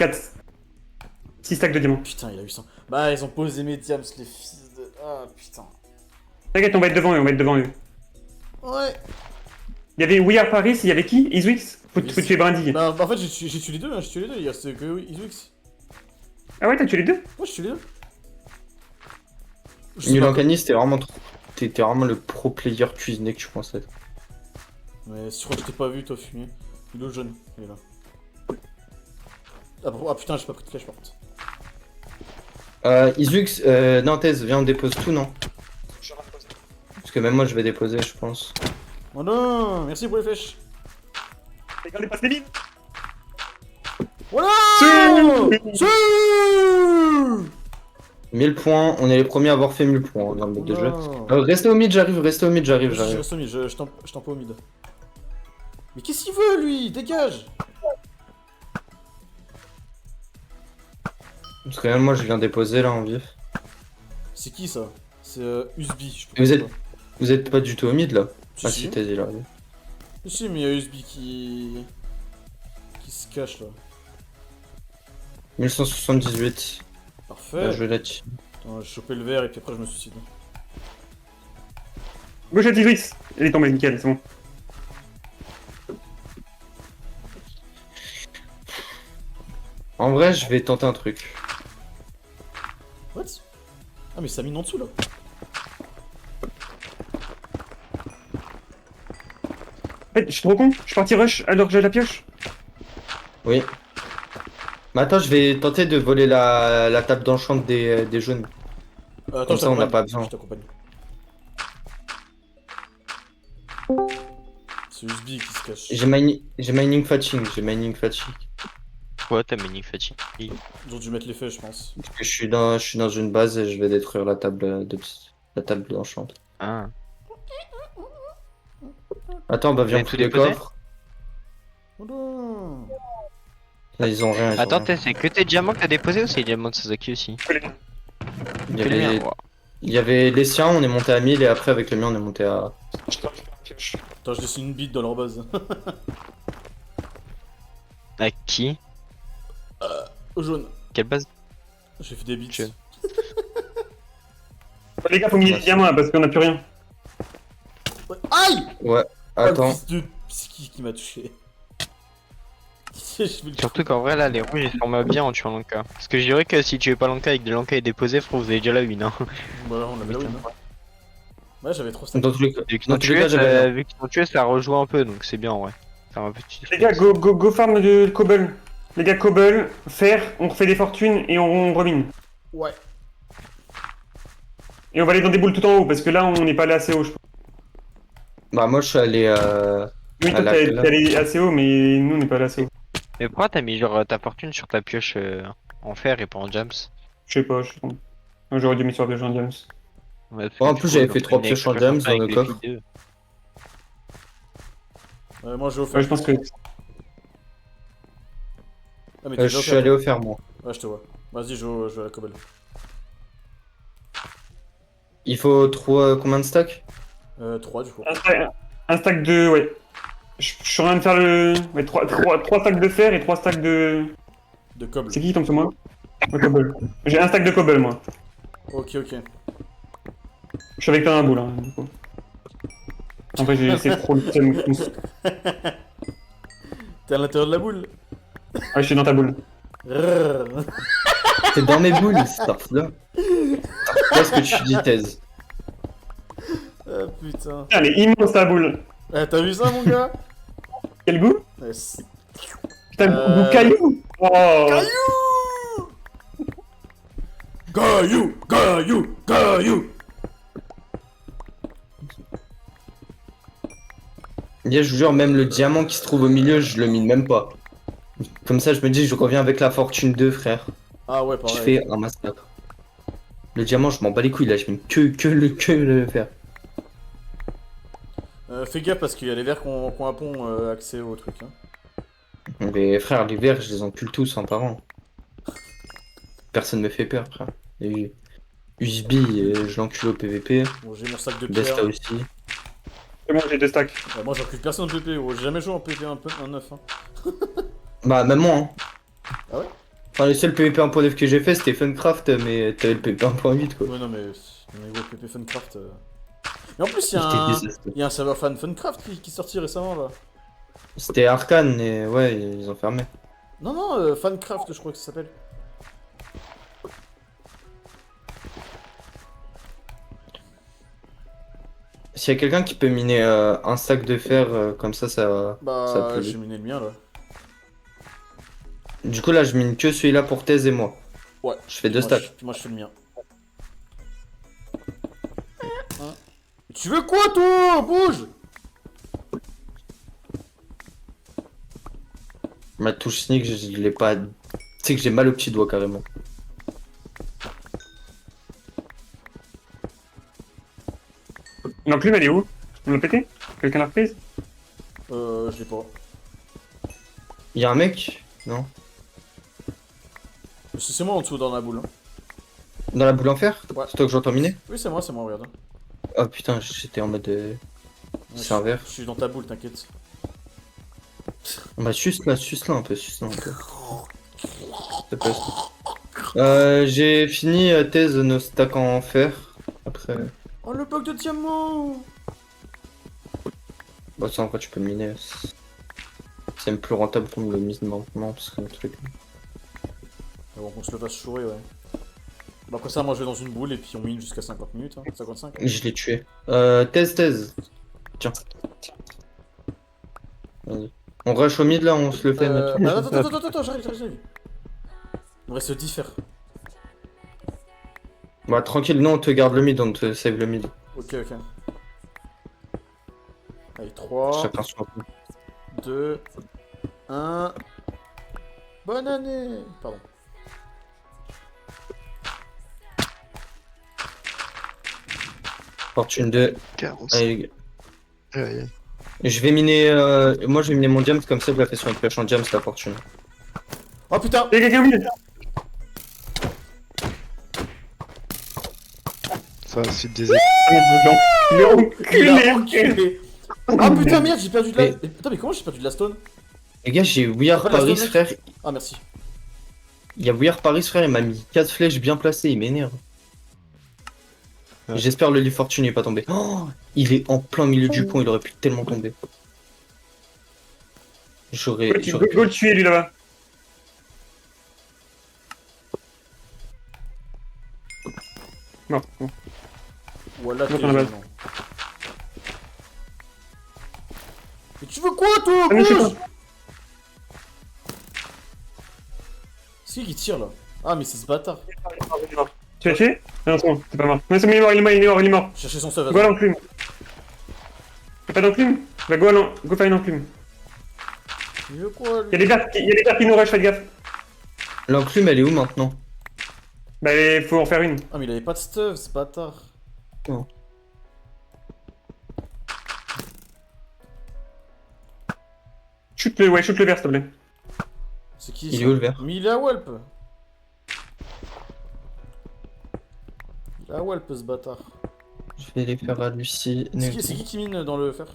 6 stacks de diamants. Putain, il a 800. Bah, ils ont posé mes diams, les fils de... Ah, putain. T'inquiète, on va être devant eux, Ouais. Il y avait We Are Paris, il y avait qui? Iswix? Faut tuer Brandy. Bah, en fait, j'ai tué les deux, il reste que Izux. Ah ouais, t'as tué les deux? Ouais, j'ai tué les deux. Je sais Milan pas Canis, t'étais vraiment le pro player cuisiné que tu pensais. Mais je crois que je t'ai pas vu, toi, fumier. Il est jaune, il est là. Ah putain, j'ai pas pris de flèche par contre. Isux, Nantes, viens, on dépose tout, non? Parce que même moi, je vais déposer, je pense. Oh non, merci pour les flèches. Regardez, passe les mines. Voilà. Su- 1000 points, on est les premiers à avoir fait 1000 points dans le mode de jeu. Restez au mid, j'arrive. Je reste au mid, je t'en pas au mid. Mais qu'est-ce qu'il veut lui? Dégage! Parce que même moi, je viens déposer là en vif. C'est qui ça? C'est Usby, je Et vous sais êtes- Vous êtes pas du tout au mid là? Si, Ah si. si, t'as dit là. Si, mais il y a Usby qui se cache là. 1178. Parfait. Bien joué là-dessus. Attends, j'ai chopé le verre et puis après je me suicide. Gauchette Iswix. Il est tombé, nickel, c'est bon. En vrai, je vais tenter un truc. What? Ah mais ça mine en dessous là. En fait, je suis trop con. Je suis parti rush alors que j'ai la pioche. Oui. Mais attends, je vais tenter de voler la table d'enchant des jaunes. Attends, Comme je ça, on n'a t'accompagne. pas besoin. Je t'accompagne. C'est Usby qui se cache. J'ai mining fatigue. Ouais, t'as mini fatigue. Ils ont dû mettre les faits, je pense. Parce que je suis dans une base et je vais détruire la table d'enchant. Ah. Attends, bah viens avez tout foutre le déposé coffre. Oh Là, ils ont rien. ils ont Attends, rien. c'est que tes diamants que t'as déposés ou c'est les diamants de Sasaki aussi? Il y Que les avait... miens. il y avait les siens, on est monté à 1000 et après avec le mien, on est monté à. Attends, je dessine une bite dans leur base. À qui? Au jaune. Quelle base? J'ai fait des bits. Jaune. Les gars, faut miner des diamants là parce qu'on a plus rien. Ouais. Aïe! Ouais, Oh, le attends. fils de... C'est qui m'a touché? Je vais le Surtout qu'en vrai, là, les rouges ils se forment bien en tuant Lanka. Parce que je dirais que si tu es pas Lanka avec des Lanka et déposés, frère, vous avez déjà la win. Hein. Bah là, on avait la win. Hein. Ouais, j'avais trop stack. Dans tous les cas, Vu qu'ils dans t'ont tous les cas, tué, j'avais. vu qu'ils t'ont tué, ça rejoint un peu, donc c'est bien en vrai. Ça va un peu de Les gars, go farm de cobble. Les gars, cobble, fer, on refait des fortunes et on remine. Ouais. Et on va aller dans des boules tout en haut parce que là, on n'est pas allé assez haut, je pense. Bah, moi, je suis allé. Oui, À toi, la t'es classe. allé assez haut, mais nous, on n'est pas allé assez haut. Mais pourquoi t'as mis genre ta fortune sur ta pioche en fer et pas en jams? Je sais pas, je sais pas. J'aurais dû mettre sur des gens James. Ouais, parce Bon, en que plus, du j'avais coup, fait genre, 3 t'as pioches une en jams avec dans le les coffre. filles d'eux. Moi, j'ai offert. Ouais, je pense que. Ah, mais t'es déjà Je suis offert, allé au fer, moi. toi. Ouais, je te vois. Vas-y, je vais à la cobble. Il faut combien de stacks? 3 du coup. Un stack de. Ouais. Je suis en train de faire le. Ouais, 3 stacks de fer et 3 stacks de. De cobble. C'est qui tombe sur moi? Ouais, cobble. J'ai un stack de cobble, moi. Ok, ok. Je suis avec toi dans la boule, hein, du coup. En fait, j'ai laissé trop le thème. T'es à l'intérieur de la boule. Ouais, je suis dans ta boule. Rrrr. T'es dans mes boules, starf là. Qu'est-ce que tu dis, thèse? Ah putain. Elle est immense ta boule. Eh, t'as vu ça, mon gars? Quel goût? Yes. Putain, goût caillou. Oh. Caillou! Caillou! Caillou! Je vous jure, même le diamant qui se trouve au milieu, je le mine même pas. Comme ça, je me dis, je reviens avec la fortune 2, frère. Ah ouais, Je pareil. fais un massacre. Le diamant, je m'en bats les couilles, là, je mine que le fer. Fais gaffe parce qu'il y a les verts qui ont un pont accès au truc. Hein. Mais frère, les verts, je les encule tous, hein, par an. Personne me fait peur, frère. Et Usbi, je l'encule au PVP. Bon, j'ai mon sac de Besta pierre. aussi. C'est bon, j'ai 2 stacks. Moi, j'encule personne en PP, gros. J'ai jamais joué en PP un 9. Hein. Bah, même moi, hein. Ah ouais? Enfin, le seul PVP 1.9 que j'ai fait, c'était Funcraft, mais t'avais le PVP 1.8, quoi. Ouais, non, mais gros, PP Funcraft. Mais en plus, il y, J'étais a désastreux. un serveur fan Funcraft qui est sorti récemment là. C'était Arcane, et ouais, ils ont fermé. Non, non, Fancraft, je crois que ça s'appelle. S'il y a quelqu'un qui peut miner un sac de fer, comme ça Bah, peut. j'ai miné le mien là. Du coup, là, je mine que celui-là pour Thèse et moi. Ouais. Je fais 2 stacks. Moi, je fais le mien. Hein. Tu veux quoi, toi? Bouge! Ma touche sneak, je l'ai pas. Tu sais que j'ai mal au petit doigt carrément. L'enclume, elle est où? On l'a pété? Quelqu'un l'a reprise? Je l'ai pas. Il y a un mec? Non. C'est moi en dessous dans la boule. Hein. Dans la boule en fer? Ouais. C'est toi que j'entends miner? Oui, c'est moi, regarde. Oh putain, j'étais en mode. Ouais, C'est un verre. Je suis dans ta boule, t'inquiète. Bah, suce là un peu, suce là un peu. S'il te plaît. J'ai fini Thèse nos stacks en fer. Après. Oh, le bloc de diamant! Bah, ça, en vrai, tu peux miner. C'est même plus rentable qu'on me le mise maintenant parce que le truc. Ah bon, qu'on se le fasse chourer, ouais. Bah, après ça, moi je vais dans une boule et puis on mine jusqu'à 50 minutes, hein. 55. Je l'ai tué. Thèse. Tiens. Vas-y. On rush au mid là, on se le fait mettre. Attends, j'arrive. Il me reste 10 fer. Bah tranquille, non, on te garde le mid, on te save le mid. Ok. Allez, 3, Chacun son coup. 2, 1. Bonne année! Pardon. Fortune 2. 40. Allez les gars. Ouais. Je vais miner. Moi, je vais miner mon diamant comme ça, je la fais sur une pioche en diamant, la fortune. Oh putain. Y'a quelqu'un au milieu. Ça, c'est des. Il est Il a enculé. enculé. Ah putain, merde, j'ai perdu de la. Putain, mais comment j'ai perdu de la stone? Les gars, j'ai We Are Pas de la Paris, stone, frère. Ah, merci. Il y a We Are Paris, frère, il m'a mis 4 flèches bien placées, il m'énerve. Ouais. J'espère le lit fortune n'est pas tombé. Oh, il est en plein milieu du pont, il aurait pu tellement tomber. J'aurais. Go le tuer lui là-bas. Non, non. Voilà, t'es Monte dans la base. gênant. Mais tu veux quoi, toi, Ah, mais je sais gauche? pas. C'est qui tire là? Ah, mais c'est ce bâtard. Tu l'as tué? Ah non, c'est bon, c'est pas mort. Non, c'est bon, il est mort, il est mort, il est mort, il est mort. Chercher son seuf. Go à l'enclume. Y'a pas d'enclume? Bah go faire une enclume. Il veut quoi, lui? Y'a des verres qui nous rush, faites gaffe. L'enclume, elle est où maintenant? Bah il faut en faire une. Ah, mais il avait pas de stuff, ce bâtard. Shoot le verre s'il te plaît. C'est qui Il ça? est où le verre? Mais il est à Welp. Il est à Welp, ce bâtard. Je vais les faire halluciner. C'est qui mine dans le fer?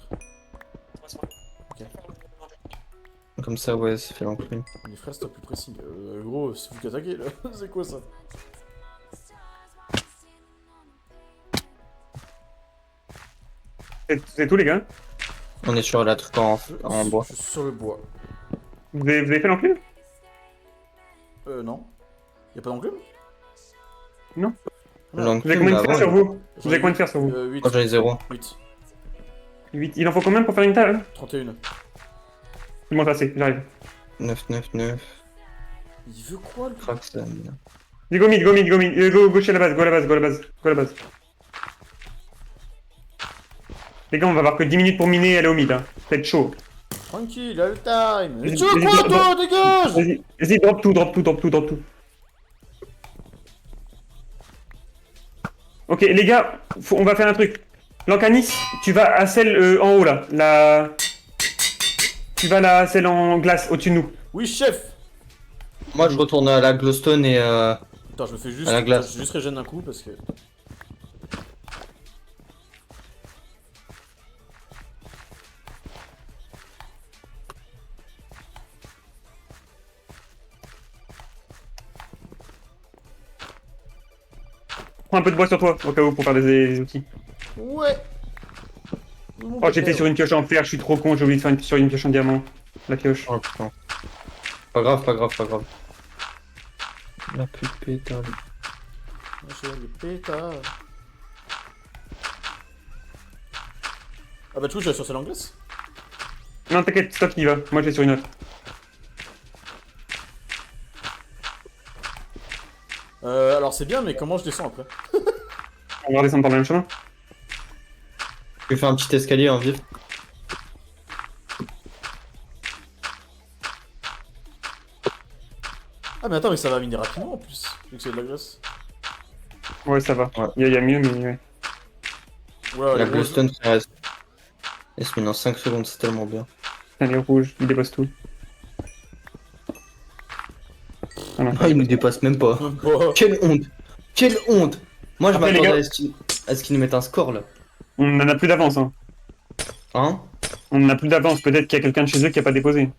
Comme ça, ouais, ça fait l'enclume. Les frères, c'est plus précis. Gros, c'est vous qui attaquez là. C'est quoi ça? C'est tout les gars. On est sur la truc en bois. Je suis sur le bois. Vous avez fait l'enclume? Non. Y'a pas d'enclume? Non. Vous avez L'enclume, combien de fer avant, sur vous? Vous avez combien de fer sur vous? 8. moi j'en ai 0. 8. 8. Il en faut combien pour faire une table? 31. C'est bon, assez, j'arrive. 9, 9, 9. Il veut quoi, le Crac, ça. Dis go mid. Go chez la base, go à la base. Les gars, on va avoir que 10 minutes pour miner et aller au mid, hein. Faites chaud. Tranquille, il a le time. Mais Vas-y, tu veux vas-y, quoi, vas-y, toi? Dégage! Vas-y, drop tout. Ok, les gars, on va faire un truc. Lancanis, tu vas à celle en haut là. Tu vas à celle en glace au-dessus de nous. Oui, chef! Moi je retourne à la glowstone et Attends, je me fais juste. À la glace. Je juste régène un coup parce que. Prends un peu de bois sur toi, au cas où, pour faire des outils. Ouais! Oh, j'étais sur une pioche en fer, je suis trop con, j'ai oublié de faire sur une pioche en diamant. La pioche. oh putain. Pas grave. La plus pétale. J'ai les pétards. Ah bah, tu vois, je vais sur celle en glace. Non, t'inquiète, stop, il va. Moi, je vais sur une autre. Alors c'est bien, mais comment je descends après? On va redescendre par le même chemin. Je vais faire un petit escalier en vif. Ah, mais attends, mais ça va miner rapidement en plus, vu que c'est de la glace. Ouais, ça va. Ouais. Il y a mieux, mais ouais. Voilà, La les glowstone, ça reste. Elle se mine en 5 secondes, c'est tellement bien. Putain, les rouges, ils dépassent tout. Ah non. Ah, il nous dépasse même pas. roses. Bah, Quelle honte! Quelle honte! Moi je Après, les m'attendais gars- à ce qu'ils nous mettent un score là. On en a plus d'avance, hein. Hein? On en a plus d'avance, peut-être qu'il y a quelqu'un de chez eux qui a pas déposé.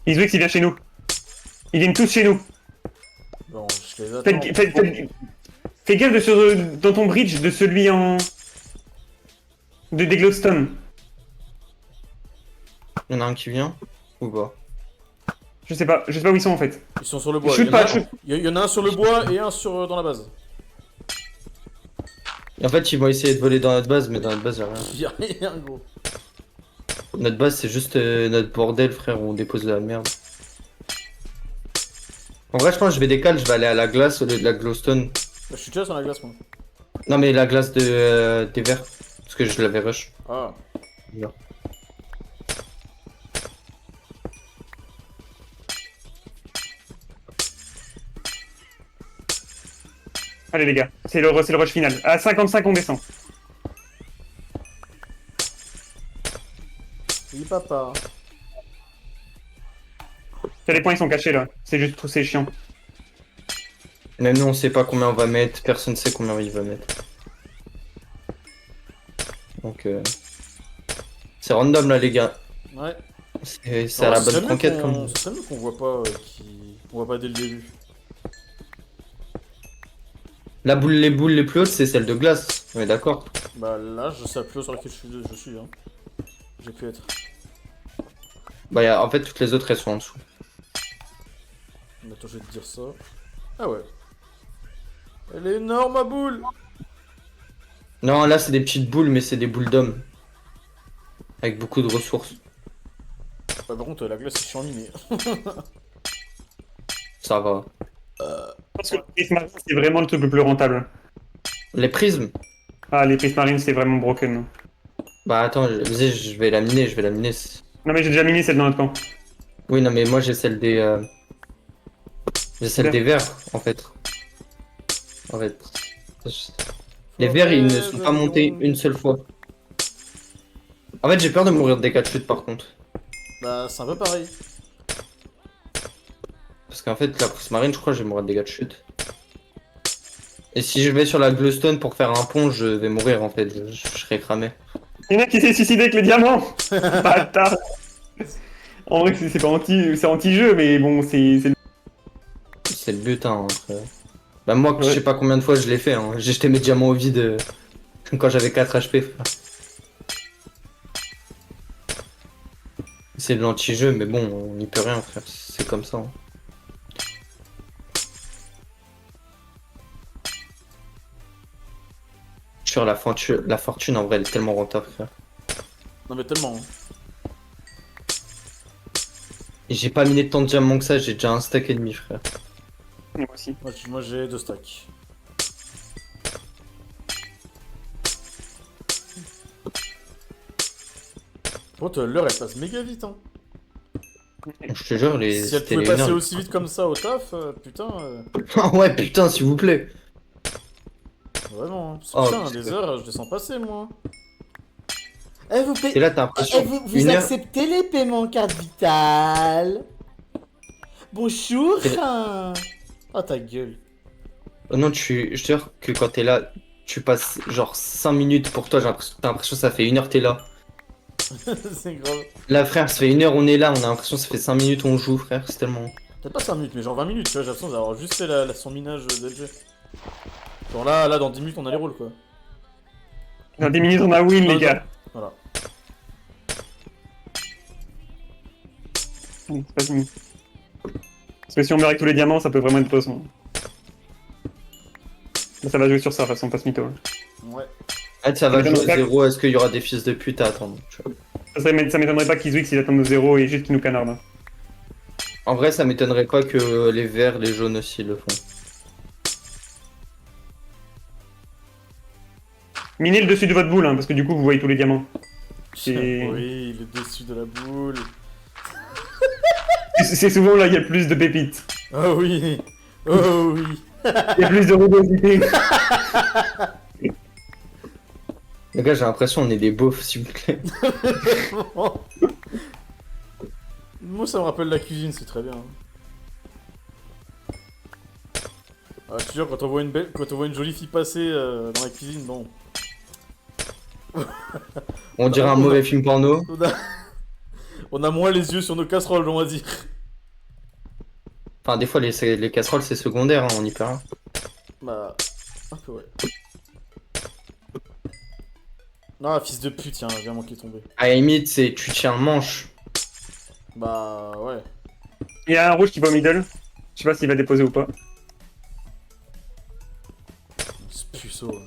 Iswix, il vient chez nous. Ils viennent tous chez nous. bon, je les attends. Fais gaffe dans ton bridge de celui en... des glowstone. Il y en a un qui vient? Ou pas? Je sais pas où ils sont en fait. Ils sont sur le bois. Shoot Il y en a- pas, shoot. il y en a un sur le bois et un sur dans la base. Et en fait, ils vont essayer de voler dans notre base, mais dans notre base, y a rien. Il y a rien, gros. Notre base, c'est juste notre bordel, frère, où on dépose de la merde. En vrai, je pense que je vais décaler, je vais aller à la glace au lieu de la glowstone. Bah, je suis déjà sur la glace, moi. Non, mais la glace des verts. Parce que je l'avais rush. Ah. Non. Allez les gars, c'est le rush final. À 55 on descend. Oui, papa. Les points ils sont cachés là, c'est juste trop c'est chiant. Même nous, on sait pas combien on va mettre, personne sait combien il va mettre. Donc, c'est random là, les gars. Ouais. C'est à la bonne conquête comme. Ce serait mieux qu'on voit pas on voit pas dès le début. La boule, les boules les plus hautes, c'est celle de glace. On est d'accord. Bah là, je sais plus sur laquelle je suis hein. J'ai pu être. Bah, en fait, toutes les autres, elles sont en dessous. Attends, je vais te dire ça. Ah ouais. Elle est énorme, ma boule. Non, là, c'est des petites boules, mais c'est des boules d'hommes. Avec beaucoup de ressources. Ouais, par contre, la glace, c'est chiant mais... Ça va. Je pense que les prismarines c'est vraiment le truc le plus rentable. Les prismes. Ah les prismarines c'est vraiment broken. Bah, attends, vas-y, je vais la miner, Non mais j'ai déjà miné celle dans notre camp. Oui, non, mais moi, j'ai celle des. J'ai celle des verts, en fait. En fait. Les verts, ils ne sont pas montés une seule fois. En fait, j'ai peur de mourir de dégâts de chute, par contre. Bah, c'est un peu pareil. Parce qu'en fait, la prismarine, je crois que je vais mourir de dégâts de chute. Et si je vais sur la glowstone pour faire un pont, je vais mourir, en fait. Je serai cramé. Il y en a qui s'est suicidé avec les diamants. Bâtard. En vrai c'est pas anti-jeu mais bon c'est C'est le but, hein, après. Bah, moi, Ouais. je sais pas combien de fois je l'ai fait, hein. J'ai jeté mes diamants au vide quand j'avais 4 HP, frère. C'est de l'anti-jeu, mais bon, on n'y peut rien, frère. C'est comme ça. Hein. Sur la fortune, en vrai, elle est tellement rentable, frère. Non, mais tellement. Hein. Et j'ai pas miné tant de diamants que ça, j'ai déjà un stack et demi, frère. moi aussi. Moi, j'ai 2 stacks. Par contre, l'heure, elle passe méga vite, hein. Je te jure, Si elle c'était pouvait les passer énormes. aussi vite comme ça au taf, putain... Ah ouais, putain, s'il vous plaît. Vraiment, hein. Parce que, Oh, putain, putain. des heures, je les sens passer, moi. Eh, vous Et là, t'as l'impression. Une heure. acceptez les paiements carte vitale. Bonjour. Et- Oh, ta gueule. Oh non, je te jure que quand t'es là, tu passes genre 5 minutes pour toi, t'as l'impression que ça fait 1 heure t'es là. C'est grave. Là, frère, ça fait 1 heure on est là, on a l'impression que ça fait 5 minutes on joue, frère, c'est tellement. Peut-être pas 5 minutes, mais genre 20 minutes, tu vois, j'ai l'impression d'avoir juste fait son minage d'LG. Genre là, dans 10 minutes, on a les rôles, quoi. Dans 10 minutes on a win les gars. Voilà. C'est pas fini. Parce que si on meurt avec tous les diamants ça peut vraiment être poisson. Ça va jouer sur ça de toute façon, pas ce mytho. Ouais. Ah, ça va Mais jouer dans le 0, est-ce qu'il y aura des fils de pute à attendre tu vois. Ça m'étonnerait pas qu'ils Zwix ils attendent nos 0 et juste qu'ils nous canardent. En vrai, ça m'étonnerait pas que les verts, les jaunes aussi le font. Minez le dessus de votre boule hein, parce que du coup vous voyez tous les diamants. C'est- Oui, le dessus de la boule. C'est souvent là il y a plus de pépites. Oh oui. Oh oui. Il y a plus de rugosité. Les gars, j'ai l'impression on est des beaufs, s'il vous plaît. Moi, ça me rappelle la cuisine, c'est très bien. Ah, je te jure, quand on voit une jolie fille passer dans la cuisine, bon. On dirait un mauvais film porno. On a moins les yeux sur nos casseroles, on va dire. Enfin, des fois, les casseroles, c'est secondaire, hein, on y peut rien. Bah, un peu ouais. Non, fils de pute, y'a un diamant qui est tombé. À la limite, c'est tu tiens le manche. Bah, ouais. Il y a un rouge qui va au middle. Je sais pas s'il va déposer ou pas. Ce puceau. Ouais.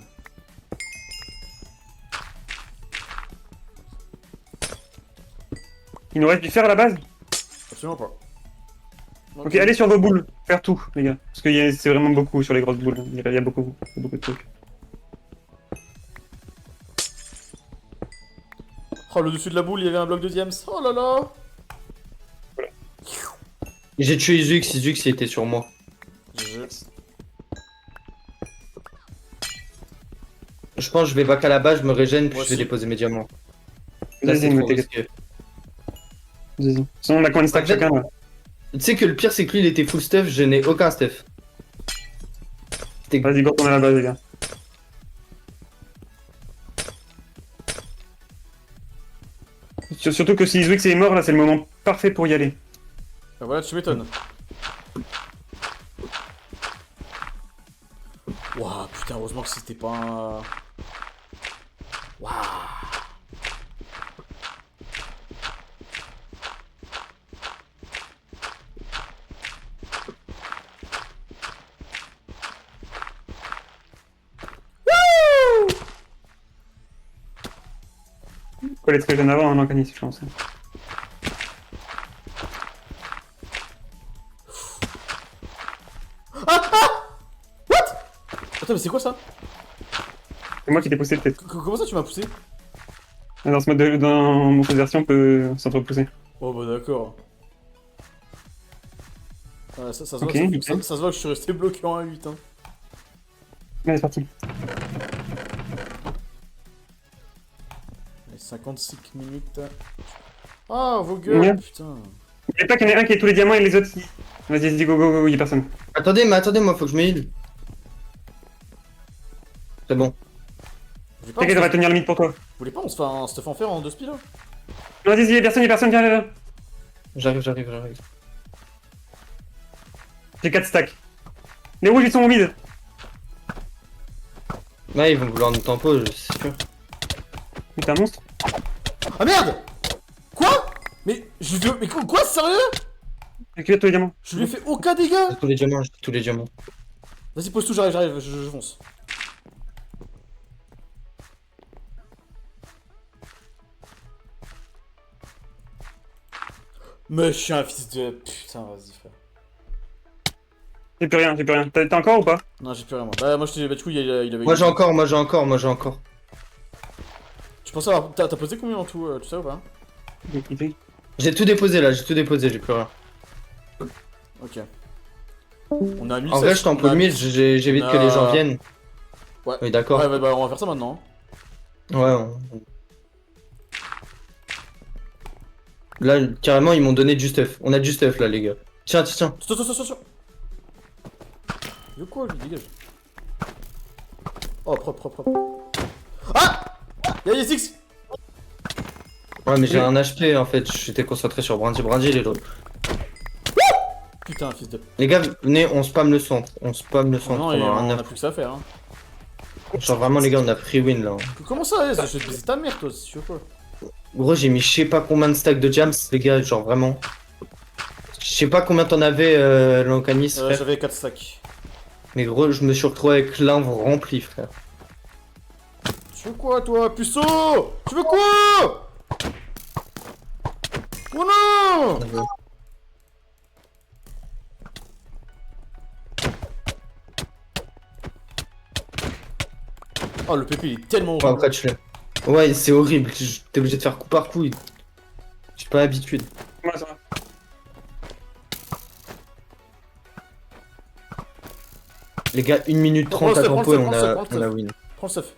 Il nous reste du fer à la base. Absolument pas. Ok, allez sur vos boules, faire tout, les gars. Parce que c'est vraiment beaucoup sur les grosses boules. Il y a beaucoup de trucs. Oh, le dessus de la boule, il y avait un bloc de diams. Oh là là. J'ai tué Zux, Zux il était sur moi. Je pense que je vais back à la base, je me régène, puis Moi je vais aussi. déposer mes diamants. Là, Vas-y, c'est me trop t'inquiète. risqué. Vas-y. Sinon, on a combien de stacks En fait- chacun là? Tu sais que le pire, c'est que lui, il était full stuff, je n'ai aucun stuff. Vas-y, go, on est à la base, les gars. Surtout que si Zwix est mort, là, c'est le moment parfait pour y aller. Bah voilà, tu m'étonnes. Waouh, putain, heureusement que c'était pas un... Waouh. Quoi, les trucs que je viens d'avoir, non, Canis, je pense. Attends, mais c'est quoi ça? C'est moi qui t'ai poussé peut-être. Comment ça tu m'as poussé? Dans ce mode dans cette version, on peut s'entrepousser. Oh bah d'accord. Ça se voit, Ok, ok. ça se voit que je suis resté bloqué en 1-8 hein. Allez, c'est parti. Allez, 55 minutes. Ah, vos gueules, Ouais. putain. N'oubliez pas qu'il y en a un qui est tous les diamants et les autres qui... Vas-y, go, go, go, y'a personne. Attendez, moi, faut que je me heal. C'est bon. Vous voulez pas, T'inquiète, on va tenir le mid pour toi. vous voulez pas on se fait un stuff en fer en 2 spies là? Non, vas-y, y'a personne, viens là. J'arrive. J'ai 4 stacks. Les rouges, ils sont au mid. Ouais, ils vont vouloir nous tempo, c'est sûr. Mais t'es un monstre. Ah merde! Quoi? Mais je lui mais quoi sérieux? Récupère tous les diamants. Je lui ai fait aucun dégât! J'ai tous les diamants. Vas-y pose tout, j'arrive, je fonce. Mais je suis un fils de... Putain, vas-y frère. J'ai plus rien. T'as encore ou pas? Non, j'ai plus rien moi. Bah moi je t'ai... Bah du coup il avait... Moi j'ai encore. Tu pensais avoir... T'as posé combien en tout, tu sais ou pas? J'ai tout déposé là, j'ai plus rien. Ok. On a 1000. En vrai, je t'en peux 1000, j'évite que les gens viennent. Ouais. Oui, d'accord. Ouais, bah on va faire ça maintenant. Ouais, Là, carrément, ils m'ont donné du stuff. On a du stuff là, les gars. Tiens. Attention. De quoi lui, dégage. Oh, propre. Ah! Y'a Yesix! Ouais, mais j'ai un HP en fait, j'étais concentré sur Brandy, les autres. Putain, fils de... Les gars, venez, on spam le centre. Oh non, et on a plus que ça à faire, hein. Genre vraiment, les gars, on a free win là. Comment ça, je vais te baiser ta mère, toi, si tu veux quoi. Gros, j'ai mis je sais pas combien de stacks de jams, les gars, genre vraiment. Je sais pas combien t'en avais, Lancanis, frère. J'avais 4 stacks. Mais gros, je me suis retrouvé avec l'invre rempli, frère. Tu veux quoi, toi, puceau? Tu veux quoi? Oh non! Oh, le pépé, il est tellement Ouais, horrible. après, tu l'as. Ouais, c'est horrible, t'es obligé de faire coup par coup. Je suis pas habitué. Ouais, ça va. Les gars, 1 minute 30 à tempo et on a win. Prends le stuff.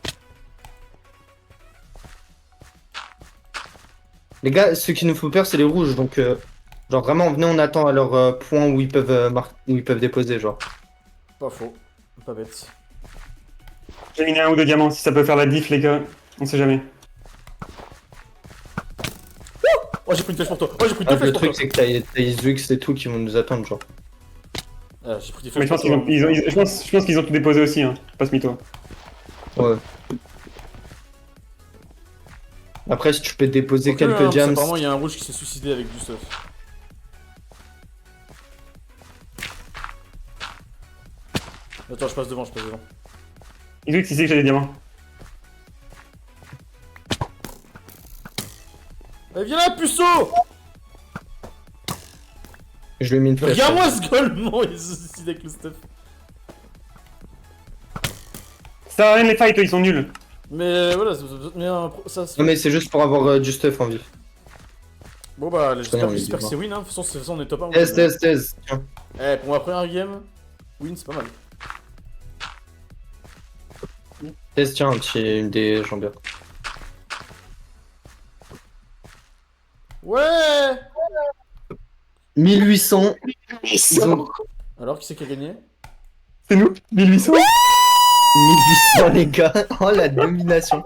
Les gars, ce qui nous faut peur, c'est les rouges, donc genre vraiment, venez, on attend à leur point où ils peuvent déposer, genre. Pas faux. Pas bête. J'ai miné 1 ou 2 diamants, si ça peut faire la diff, les gars. On sait jamais. Oh, j'ai pris une flèche pour toi. Oh, j'ai pris deux Ah, flèches le pour truc, toi. c'est que t'as Izux et tout qui vont nous attendre, genre. J'ai pris des Mais flèches je pour pense toi. je pense qu'ils ont tout déposé aussi, hein. Pas ce mytho. Ouais. Après, si tu peux déposer Quoique, quelques jams. apparemment, il y a un rouge qui s'est suicidé avec du stuff. Attends, je passe devant. Ils disent qu'il sait que j'ai des diamants. Eh, viens là, puceau! Je lui ai mis une flèche. Regarde-moi ce golemon, il se suicide avec le stuff. Ça sert à rien de les fight, eux, ils sont nuls. Mais voilà, ça se Non, mais c'est juste pour avoir du stuff en vie. Bon bah, Putain, j'espère que on est c'est win, hein. De toute façon, on est top 1. Test. Tiens. Eh, pour ma première game, win, c'est pas mal. Test, tiens, un petit des jambières. Ouais! 1800. Ils ont Alors, qui c'est qui a gagné? C'est nous, 1800. 1800 les gars. Oh la domination.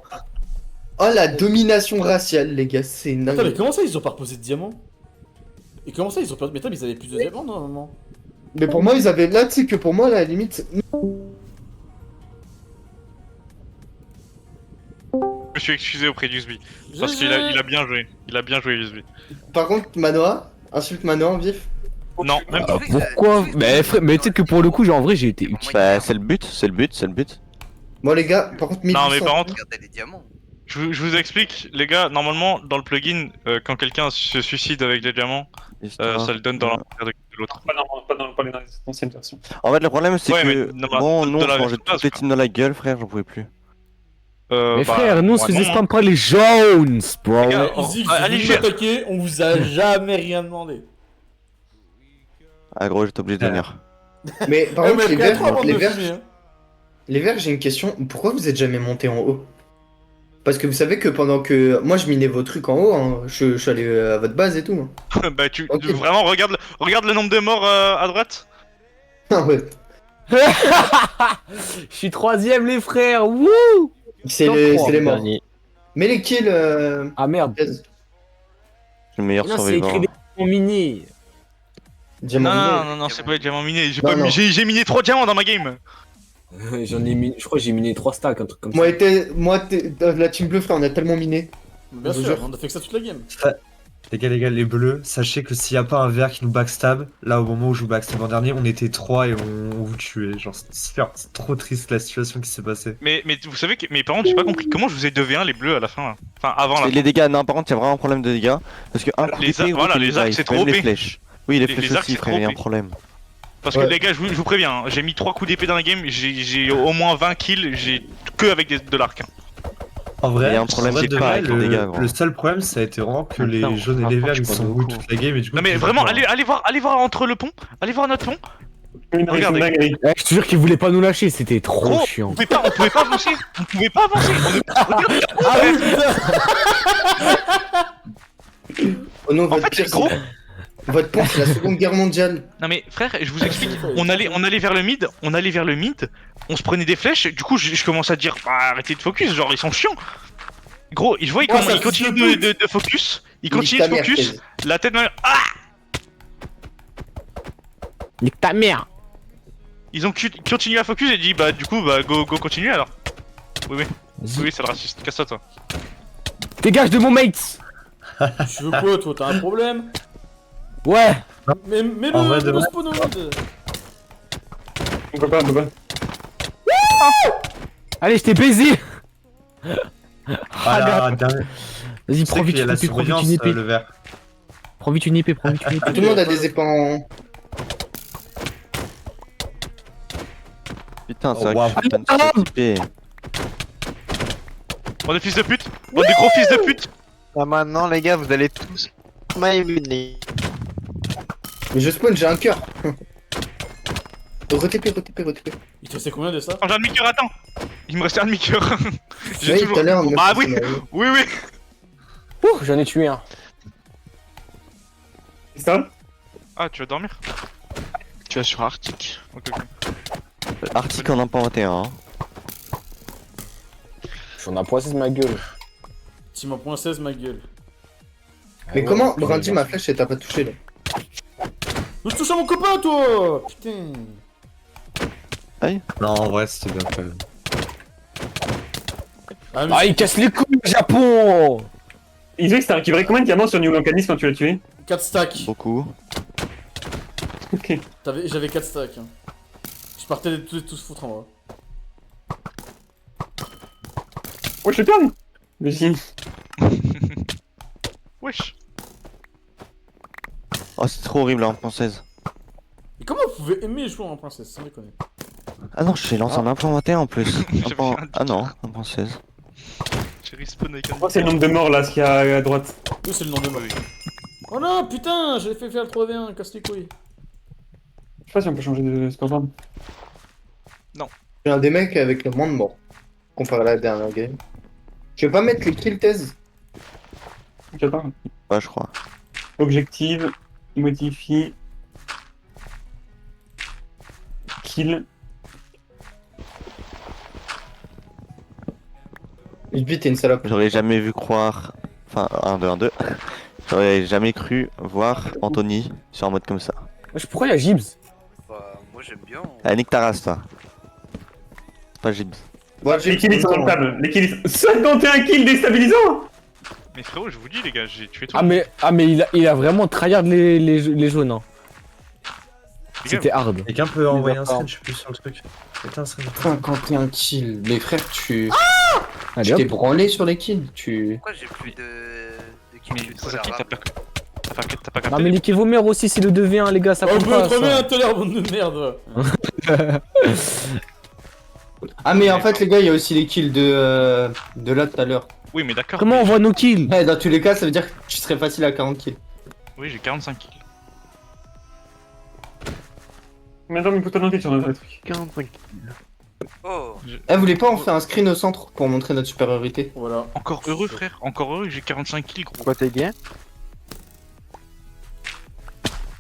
Oh la domination raciale les gars, c'est Attends, mais dingue. comment ça, ils ont pas reposé de diamants? Et comment ça, ils ont perdu? Mais attends, mais ils avaient plus de diamants normalement. Mais pour moi ils avaient là, tu sais que pour moi la limite. Je me suis excusé auprès d'Usby. Parce GG. qu'il a bien joué. Il a bien joué, Usby. Par contre Manoa, insulte Manoa en vif. Non, même Ah, pourquoi? Mais, mais tu sais que pour le coup, genre en vrai, j'ai été utile. Bah, c'est le but, c'est le but, c'est le but. Bon les gars, par contre 1800. Non, mais par contre, Regardez les diamants. je vous explique, les gars, normalement, dans le plugin, quand quelqu'un se suicide avec des diamants, ça le donne dans l'inventaire de l'autre. Pas les anciennes versions. En fait, le problème, c'est Ouais, mais que dans la- bon, nous, dans la on mangeait version toutes les base, teams dans la gueule, frère, j'en pouvais plus. Mais Bah, frère, nous on se moi, faisait non, spam par les Jones, bro. Les gars, Ouais, Izzy, vous allez, vous je vais- attaquer, on vous a jamais rien demandé. Ah, gros, j'étais obligé de venir. Mais par Ouais, contre mais les après, trois verts, bandes les de verts, fumée, hein. les verts, j'ai une question. Pourquoi vous êtes jamais monté en haut? Parce que vous savez que pendant que moi je minais vos trucs en haut, hein, je suis allé à votre base et tout. Hein. bah, tu Ok. vraiment regarde le nombre de morts à droite. Ah ouais. Je suis troisième, les frères. Wouh! C'est Top les, trois, c'est les morts. Dernier. Mais les kills. Ah merde. Yes. Je suis le meilleur Non, c'est écrit survivant. des diamants minés. Diamant miné. Non, c'est pas les diamants minés. Non. J'ai miné 3 diamants dans ma game. J'en ai mis, je crois que j'ai miné 3 stacks, un truc comme ça. Moi, la team bleu, frère, on a tellement miné. Bien Je vous sûr, jure. on a fait que ça toute la game. Les gars, les bleus, sachez que s'il y a pas un vert qui nous backstab, là au moment où je vous backstab en dernier, on était 3 et on vous tuait. Genre, c'est trop triste la situation qui s'est passée. Mais vous savez que mes parents, j'ai pas compris comment je vous ai 2v1 les bleus à la fin. Là. Enfin, avant la Les dégâts, non, par contre, il y a vraiment un problème de dégâts. Parce que un coup Les d'épée, arcs, gros, voilà, t'es les une arcs, dive, c'est trop même les OP. flèches. Oui, les Les flèches arcs, aussi, c'est frère, il y a un trop OP. problème. Parce que Ouais. les gars, je vous préviens, hein, j'ai mis 3 coups d'épée dans la game, j'ai au moins 20 kills, j'ai que avec de l'arc. Hein. En vrai, Il y a un problème en vrai, qui de est pas vrai, avec les dégâts, gros. le seul problème, ça a été vraiment que Putain, les jaunes et les franchement, verts, je ils suis sont pas roux beaucoup. toute la game et du coup. Non mais tu vraiment, joues pas. allez voir entre le pont, allez voir notre pont. Regardez. Ouais, je te jure qu'ils voulaient pas nous lâcher, c'était trop Gros, on chiant. pouvait pas avancer, on pouvait pas avancer. Regarde, Ah oui, putain. Oh non, en votre fait, pire, gros. votre pont, c'est la Seconde Guerre mondiale. Non mais frère, je vous explique, on allait vers le mid, on se prenait des flèches, du coup je commence à dire bah, arrêtez de focus, genre ils sont chiants. Gros, je vois Ouais, ça ils continuent de focus, ils continuent de focus, la tête dans ah, Nique ta mère. ils ont continué à focus et dit bah du coup bah go continue alors. Oui Vas-y. c'est le raciste, casse-toi toi. Dégage de mon mate. Tu veux quoi, toi? T'as un problème? Ouais. Mais En vrai, le de vrai. spawn au mid. On peut pas. Allez, je t'ai baisé. Ah là, dernier. Vas-y, Tu prends sais vite qu'il y a une la épée, prends vite surveillance, une épée. le vert. Prends vite une épée, prends vite une épée. Tout le monde a des épées en. Putain, c'est Oh, vrai wow. que je suis pas une participé. Bande de fils de pute, bande de gros fils de pute. Ah, maintenant, les gars, vous allez tous m'éliminer. Mais je spawn, j'ai un cœur. RTP. Il te restait combien de ça? J'ai un demi-cœur, attends. Il me restait un demi-cœur. J'ai Oui, toujours... tout à l'heure, on a Ah fait oui, ça, oui. Ouh, j'en ai tué un. C'est ça? Ah tu vas dormir? Tu vas sur Arctic. Ok. Arctic en 1.21. Hein. J'en ai poissé ma gueule. Team 1.16 ma gueule. Mais comment Brandy ma flèche et t'as pas touché là? Mais je touche à mon copain, toi! Putain. Non, en vrai, c'était bien quand même. Ah, mais Ah, il casse les couilles, le Japon. Il disait que c'était un qui vrai combien de diamants sur New Lancanis quand tu l'as tué? 4 stacks. Beaucoup. Ok. J'avais 4 stacks. Hein. Je partais de tous foutre en moi. Ouais, je te perds. Vas-y. Wesh. Oh, c'est trop horrible, la 1.16. Mais comment vous pouvez aimer jouer en 1.16 sans déconner? Ah non, je l'ai lancé en 1.21 en plus. J'avais fait un Ah non, 1.16. J'ai respawn avec un... Je crois que c'est le nombre de morts là, ce qu'il y a à droite. Oui, c'est le nom de moi. Oh non, putain, j'avais fait faire le 3v1, casse les couilles. Je sais pas si on peut changer de scoreboard. J'ai un des mecs avec le moins de morts. Comparé à la dernière game. Je vais pas mettre les kill thèses. Ok, pas. Ouais, je crois. Objective. Modifie. Kill. Usbi, t'es une salope. J'aurais jamais vu croire. Enfin, 1-2, 1-2. J'aurais jamais cru voir Anthony sur un mode comme ça. Wesh, pourquoi y'a Gibbs? Bah, moi j'aime bien. Ah, nique ta race, toi. C'est pas Gibbs. Bon, j'ai L'équilibre sur la table. L'équilibre. 51 kills déstabilisants. Mais frérot, je vous dis, les gars, j'ai tué tout. Ah mais il a vraiment tryhard les jaunes. Hein. Les gars, C'était hard. Quelqu'un peut envoyer un d'accord. screen, je suis plus sur le truc. Putain, un screen. 51 kills. Mais frère, tu Allez t'es hop. branlé sur les kills. Pourquoi j'ai plus de kills mais du Sasaki, t'as arabe pas t'as pas Non capté. mais niquez vos mères aussi, c'est le 2v1 les gars, ça Oh, compte peut pas. être bien Ça. tout à l'heure, bande de merde. Ah, mais en fait, les gars, il y a aussi les kills de là tout à l'heure. Oui, mais d'accord. Comment mais- on voit nos kills? Ouais, dans tous les cas, ça veut dire que tu serais facile à 40 kills. Oui, j'ai 45 kills. Mais attends, mais faut t'annoncer sur notre truc. 45. Oh, Eh, vous voulez pas en faire un screen au centre pour montrer notre supériorité? Voilà. Encore heureux, frère. Encore heureux que j'ai 45 kills, gros. Quoi, t'es bien?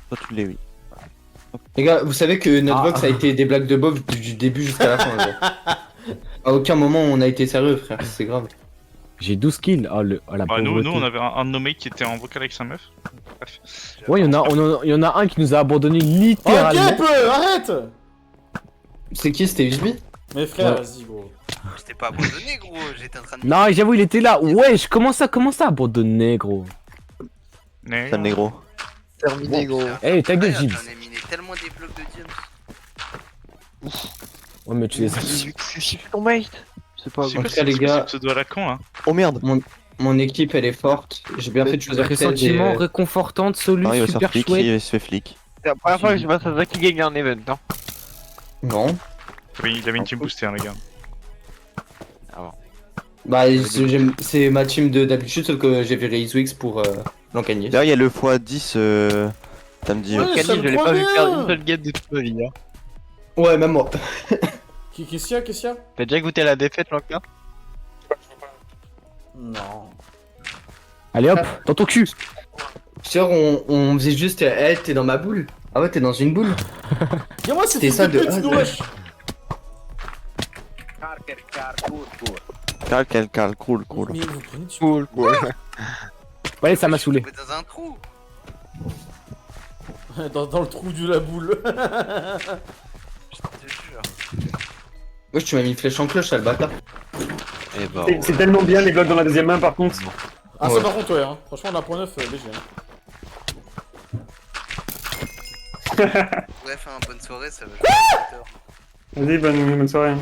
Toi, tu l'es, oui. Les gars, vous savez que notre Vox a été des blagues de Bob du début jusqu'à la fin. Genre. À aucun moment on a été sérieux, frère, c'est grave. J'ai 12 kills. Ah, la Bah, nous, pauvreté. on avait un de nos mates qui était en vocal avec sa meuf. Bref. Ouais, il y en a un qui nous a abandonné Oh, littéralement. Cap, arrête. C'est qui? C'était Usbi? Mais frère, Ouais. vas-y, gros. je t'ai pas abandonné, gros. J'étais en train de. Non, j'avoue, il était là. Wesh, comment ça abandonner, gros? Mais... Sale négro. Terminé, gros. Eh, ta gueule, Gibbs. J'en ai miné tellement des blocs de diams. Ouais, mais tu les as. C'est ton mate. C'est pas C'est En quoi tout cas, les ce gars- pseudo à la con, hein? Oh merde! Mon équipe elle est forte, j'ai bien fait de choisir celle Pressentiment des... réconfortant, solu, Ah, il va se faire super flic, chouette. il se fait flic. C'est la première fois que je vois Sasaki gagner un event, non? Non. Oui, il avait une team boostée, hein, les gars. Bah c'est ma team d'habitude sauf que j'ai viré Iswix pour l'en gagner. D'ailleurs, il y a le x10 samedi. Ouais, ça Kali, me je l'ai croit pas vu bien. perdre une seule game de toute ma vie. Hein. Ouais, même moi. Qu'est-ce qu'il y a? T'as déjà goûté la défaite, Lanka? Non. Allez hop, dans ton cul. Sûr, on faisait juste, t'es dans ma boule. Ah ouais, t'es dans une boule. Dis-moi, c'est C'était ça de petit A à Z. wesh. Cool. Mais vous prenez du Cool, cool. Ouais, ça m'a saoulé. Mais dans un trou. dans le trou de la boule. Je te jure. Wesh, tu m'as mis une flèche en cloche, sale bâtard. Et bah, C'est tellement bien les blocs dans la deuxième main par contre. Ah, ça Ouais. par contre, ouais, hein. Franchement, la point 9, léger. Hein. Bref, hein, bonne soirée, ça va jouer à 7 heures. Vas-y, bonne soirée.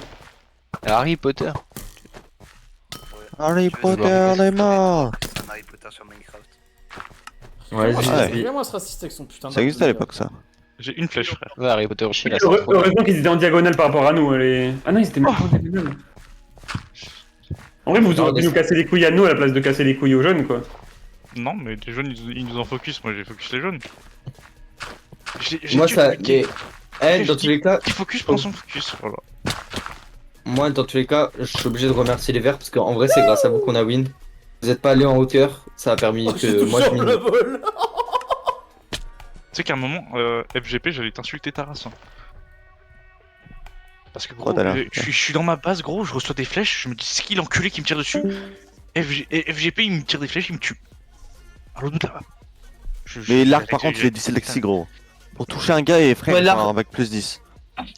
Harry Potter. Ouais. Harry Je vais Potter, voir il est mort! C'est un Harry Potter sur Minecraft. Ouais, Vraiment, se raciste avec son putain de. Ça existait à l'époque, ça. J'ai une flèche, frère. Ouais, Harry Potter aussi, là, Heureusement qu'ils étaient en diagonale par rapport à nous. Ah non, ils étaient même pas en diagonale. En vrai, vous auriez pu nous casser les couilles à nous à la place de casser les couilles aux jeunes, quoi. Non, mais les jaunes, ils nous en focus. Moi, j'ai focus les jaunes. Moi ça... dans tous les cas, Qui focus prend son focus, voilà. moi dans tous les cas, je suis obligé de remercier les verts parce qu'en vrai c'est grâce à vous qu'on a win. Vous êtes pas allé en hauteur, ça a permis Oh, j'ai que moi je touché en le mine. vol. Tu sais qu'à un moment, FGP, j'allais t'insulter ta race. Hein. Parce que gros, Oh, t'as l'air- je suis dans ma base, gros, je reçois des flèches, je me dis, c'est qui l'enculé qui me tire dessus? FGP, il me tire des flèches, il me tue. Alors, nous, là. Mais l'arc, par contre, il est dyslexie, gros. Pour toucher un gars et frère, Ouais, il l'arc- faut un bac plus 10.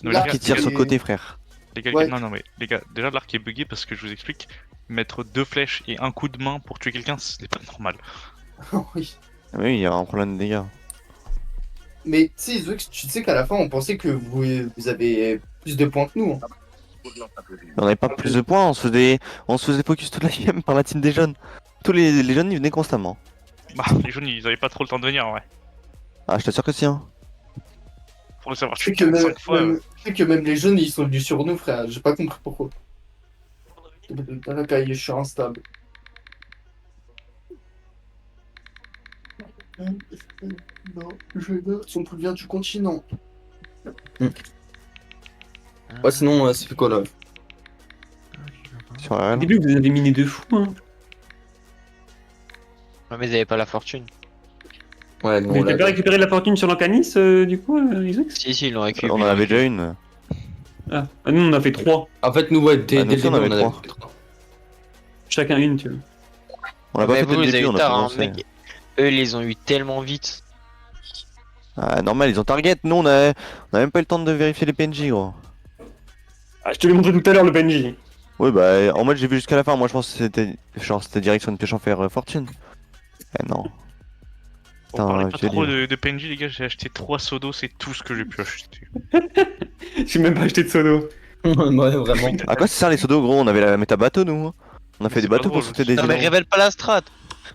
Non, l'arc Qui tire sur le est- côté, frère. Les gars, Ouais. non, mais les gars, déjà l'arc est bugué parce que je vous explique, mettre 2 flèches et un coup de main pour tuer quelqu'un, ce n'est pas normal. Oui. Ah, mais oui, il y a un problème de dégâts. Mais tu sais, Iswix, tu sais qu'à la fin on pensait que vous avez plus de points que nous. Hein. On avait pas plus de points, on se faisait focus toute la game par la team des jeunes. Tous les jeunes, ils venaient constamment. Bah, les jaunes, ils avaient pas trop le temps de venir, ouais. Ah, je t'assure que si, hein. Pour le savoir Tu sais tuer que même, 5 fois. tu sais que même les jeunes ils sont venus sur nous, frère. J'ai pas compris pourquoi. Dans la cahier, je suis instable. Non, je meurs, son plus vient du continent. Ouais, sinon, c'est quoi là? Sur la Au reine. début, vous avez miné de fou, hein. Ouais, mais ils avaient pas la fortune. Ouais, nous, Mais on t'as l'a. pas récupéré de la fortune sur l'Ancanis, du coup, Isaac? Si, si, ils l'ont récupéré. On en avait déjà une. Ah, nous on a fait 3. En fait, nous, ouais, dès Ah, le nous aussi, début, on on avait en avait trois. 3. Chacun une, tu vois. On l'a pas Mais fait dès vous, le ils début, avez on a tard, hein, commencé. mec. Eux, ils les ont eu tellement vite. Ah, normal, ils ont target. Nous, on a même pas eu le temps de vérifier les PNJ, gros. Ah, je te l'ai montré tout à l'heure le PNJ. Ouais, bah, en mode, j'ai vu jusqu'à la fin. Moi, je pense que c'était direction de pioche en fer fortune. Eh non. On parlait pas vieux trop livre. de PNJ, les gars, j'ai acheté 3 sodos, c'est tout ce que j'ai pu acheter. J'ai même pas acheté de sono. Ouais, vraiment. À quoi ça sert les pseudos, gros? On avait la méta bateau, nous. On a fait des C'est pas bateaux pour drôle. sauter des Non, mais îlots. révèle pas la strat.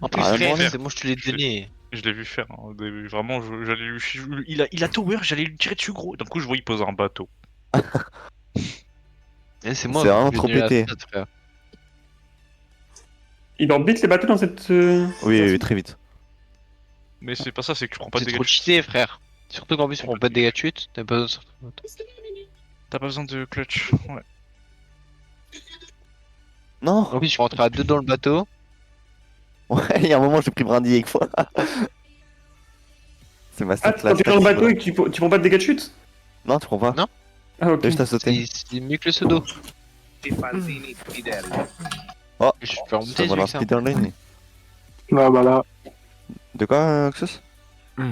En plus, Ah, frère, non, c'est moi, je te l'ai donné. Je l'ai vu faire, hein, au début. Vraiment, j'allais il a tower, j'allais lui tirer dessus, gros. D'un coup, je vois il pose un bateau. Eh, c'est moi, C'est vraiment je trop lui ai donné la pété. strat, frère. Il orbite les bateaux dans cette. Oui, très vite. Mais c'est pas ça, c'est que tu prends pas de C'est dégâts. trop cheaté, frère. Surtout qu'en plus, tu prends pas de dégâts de chute, t'as pas besoin de sortir de moto. T'as pas besoin de clutch. Ouais. Non. En plus, je suis rentré à 2 dans le bateau. Ouais, il y a un moment, j'ai pris Brandy avec fois. C'est ma Ah, stat quand t'es dans le bateau et que tu prends pas de dégâts de chute? Non, tu prends pas. Non. Ah, ok. Juste à sauter. C'est mieux que le pseudo. Oh, Je peux remonter, ça va celui dans que ça. Speederlane. Ah bah là. De quoi, Oxus? Je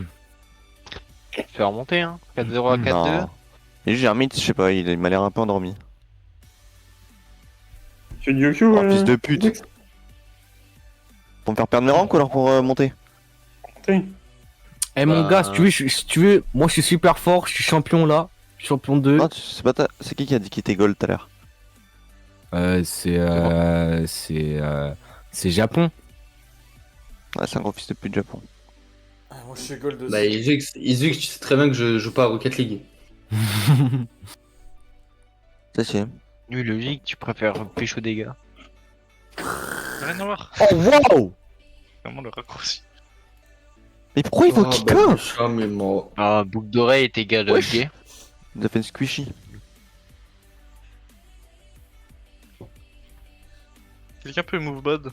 peux remonter, hein. 4-0 à 4-2. Non. Et j'ai un mythe, je sais pas, il m'a l'air un peu endormi. Tu fais du Yokyo, Oh, fils de pute. Isaac Pour me faire perdre mes rangs ou alors pour monter? Eh mon Bah. gars, si tu veux, si tu veux, moi je suis super fort, je suis champion là, champion 2. Non, c'est pas c'est qui a dit qu'il était gold tout à l'heure? C'est Japon. Ouais, c'est un gros fils de pute Japon. Ah, moi, je suis gold aussi. Bah, Izux, tu sais très bien que je joue pas à Rocket League. Ça c'est. Oui, logique, tu préfères pécho des gars. Rien à voir. Oh wow. Vraiment le raccourci. Mais pourquoi il faut Oh, kick bah, up? le chat, mais moi. Ah, boucle d'oreille est égal Wesh. gay. Il a fait une squishy. Quelqu'un peut move bad?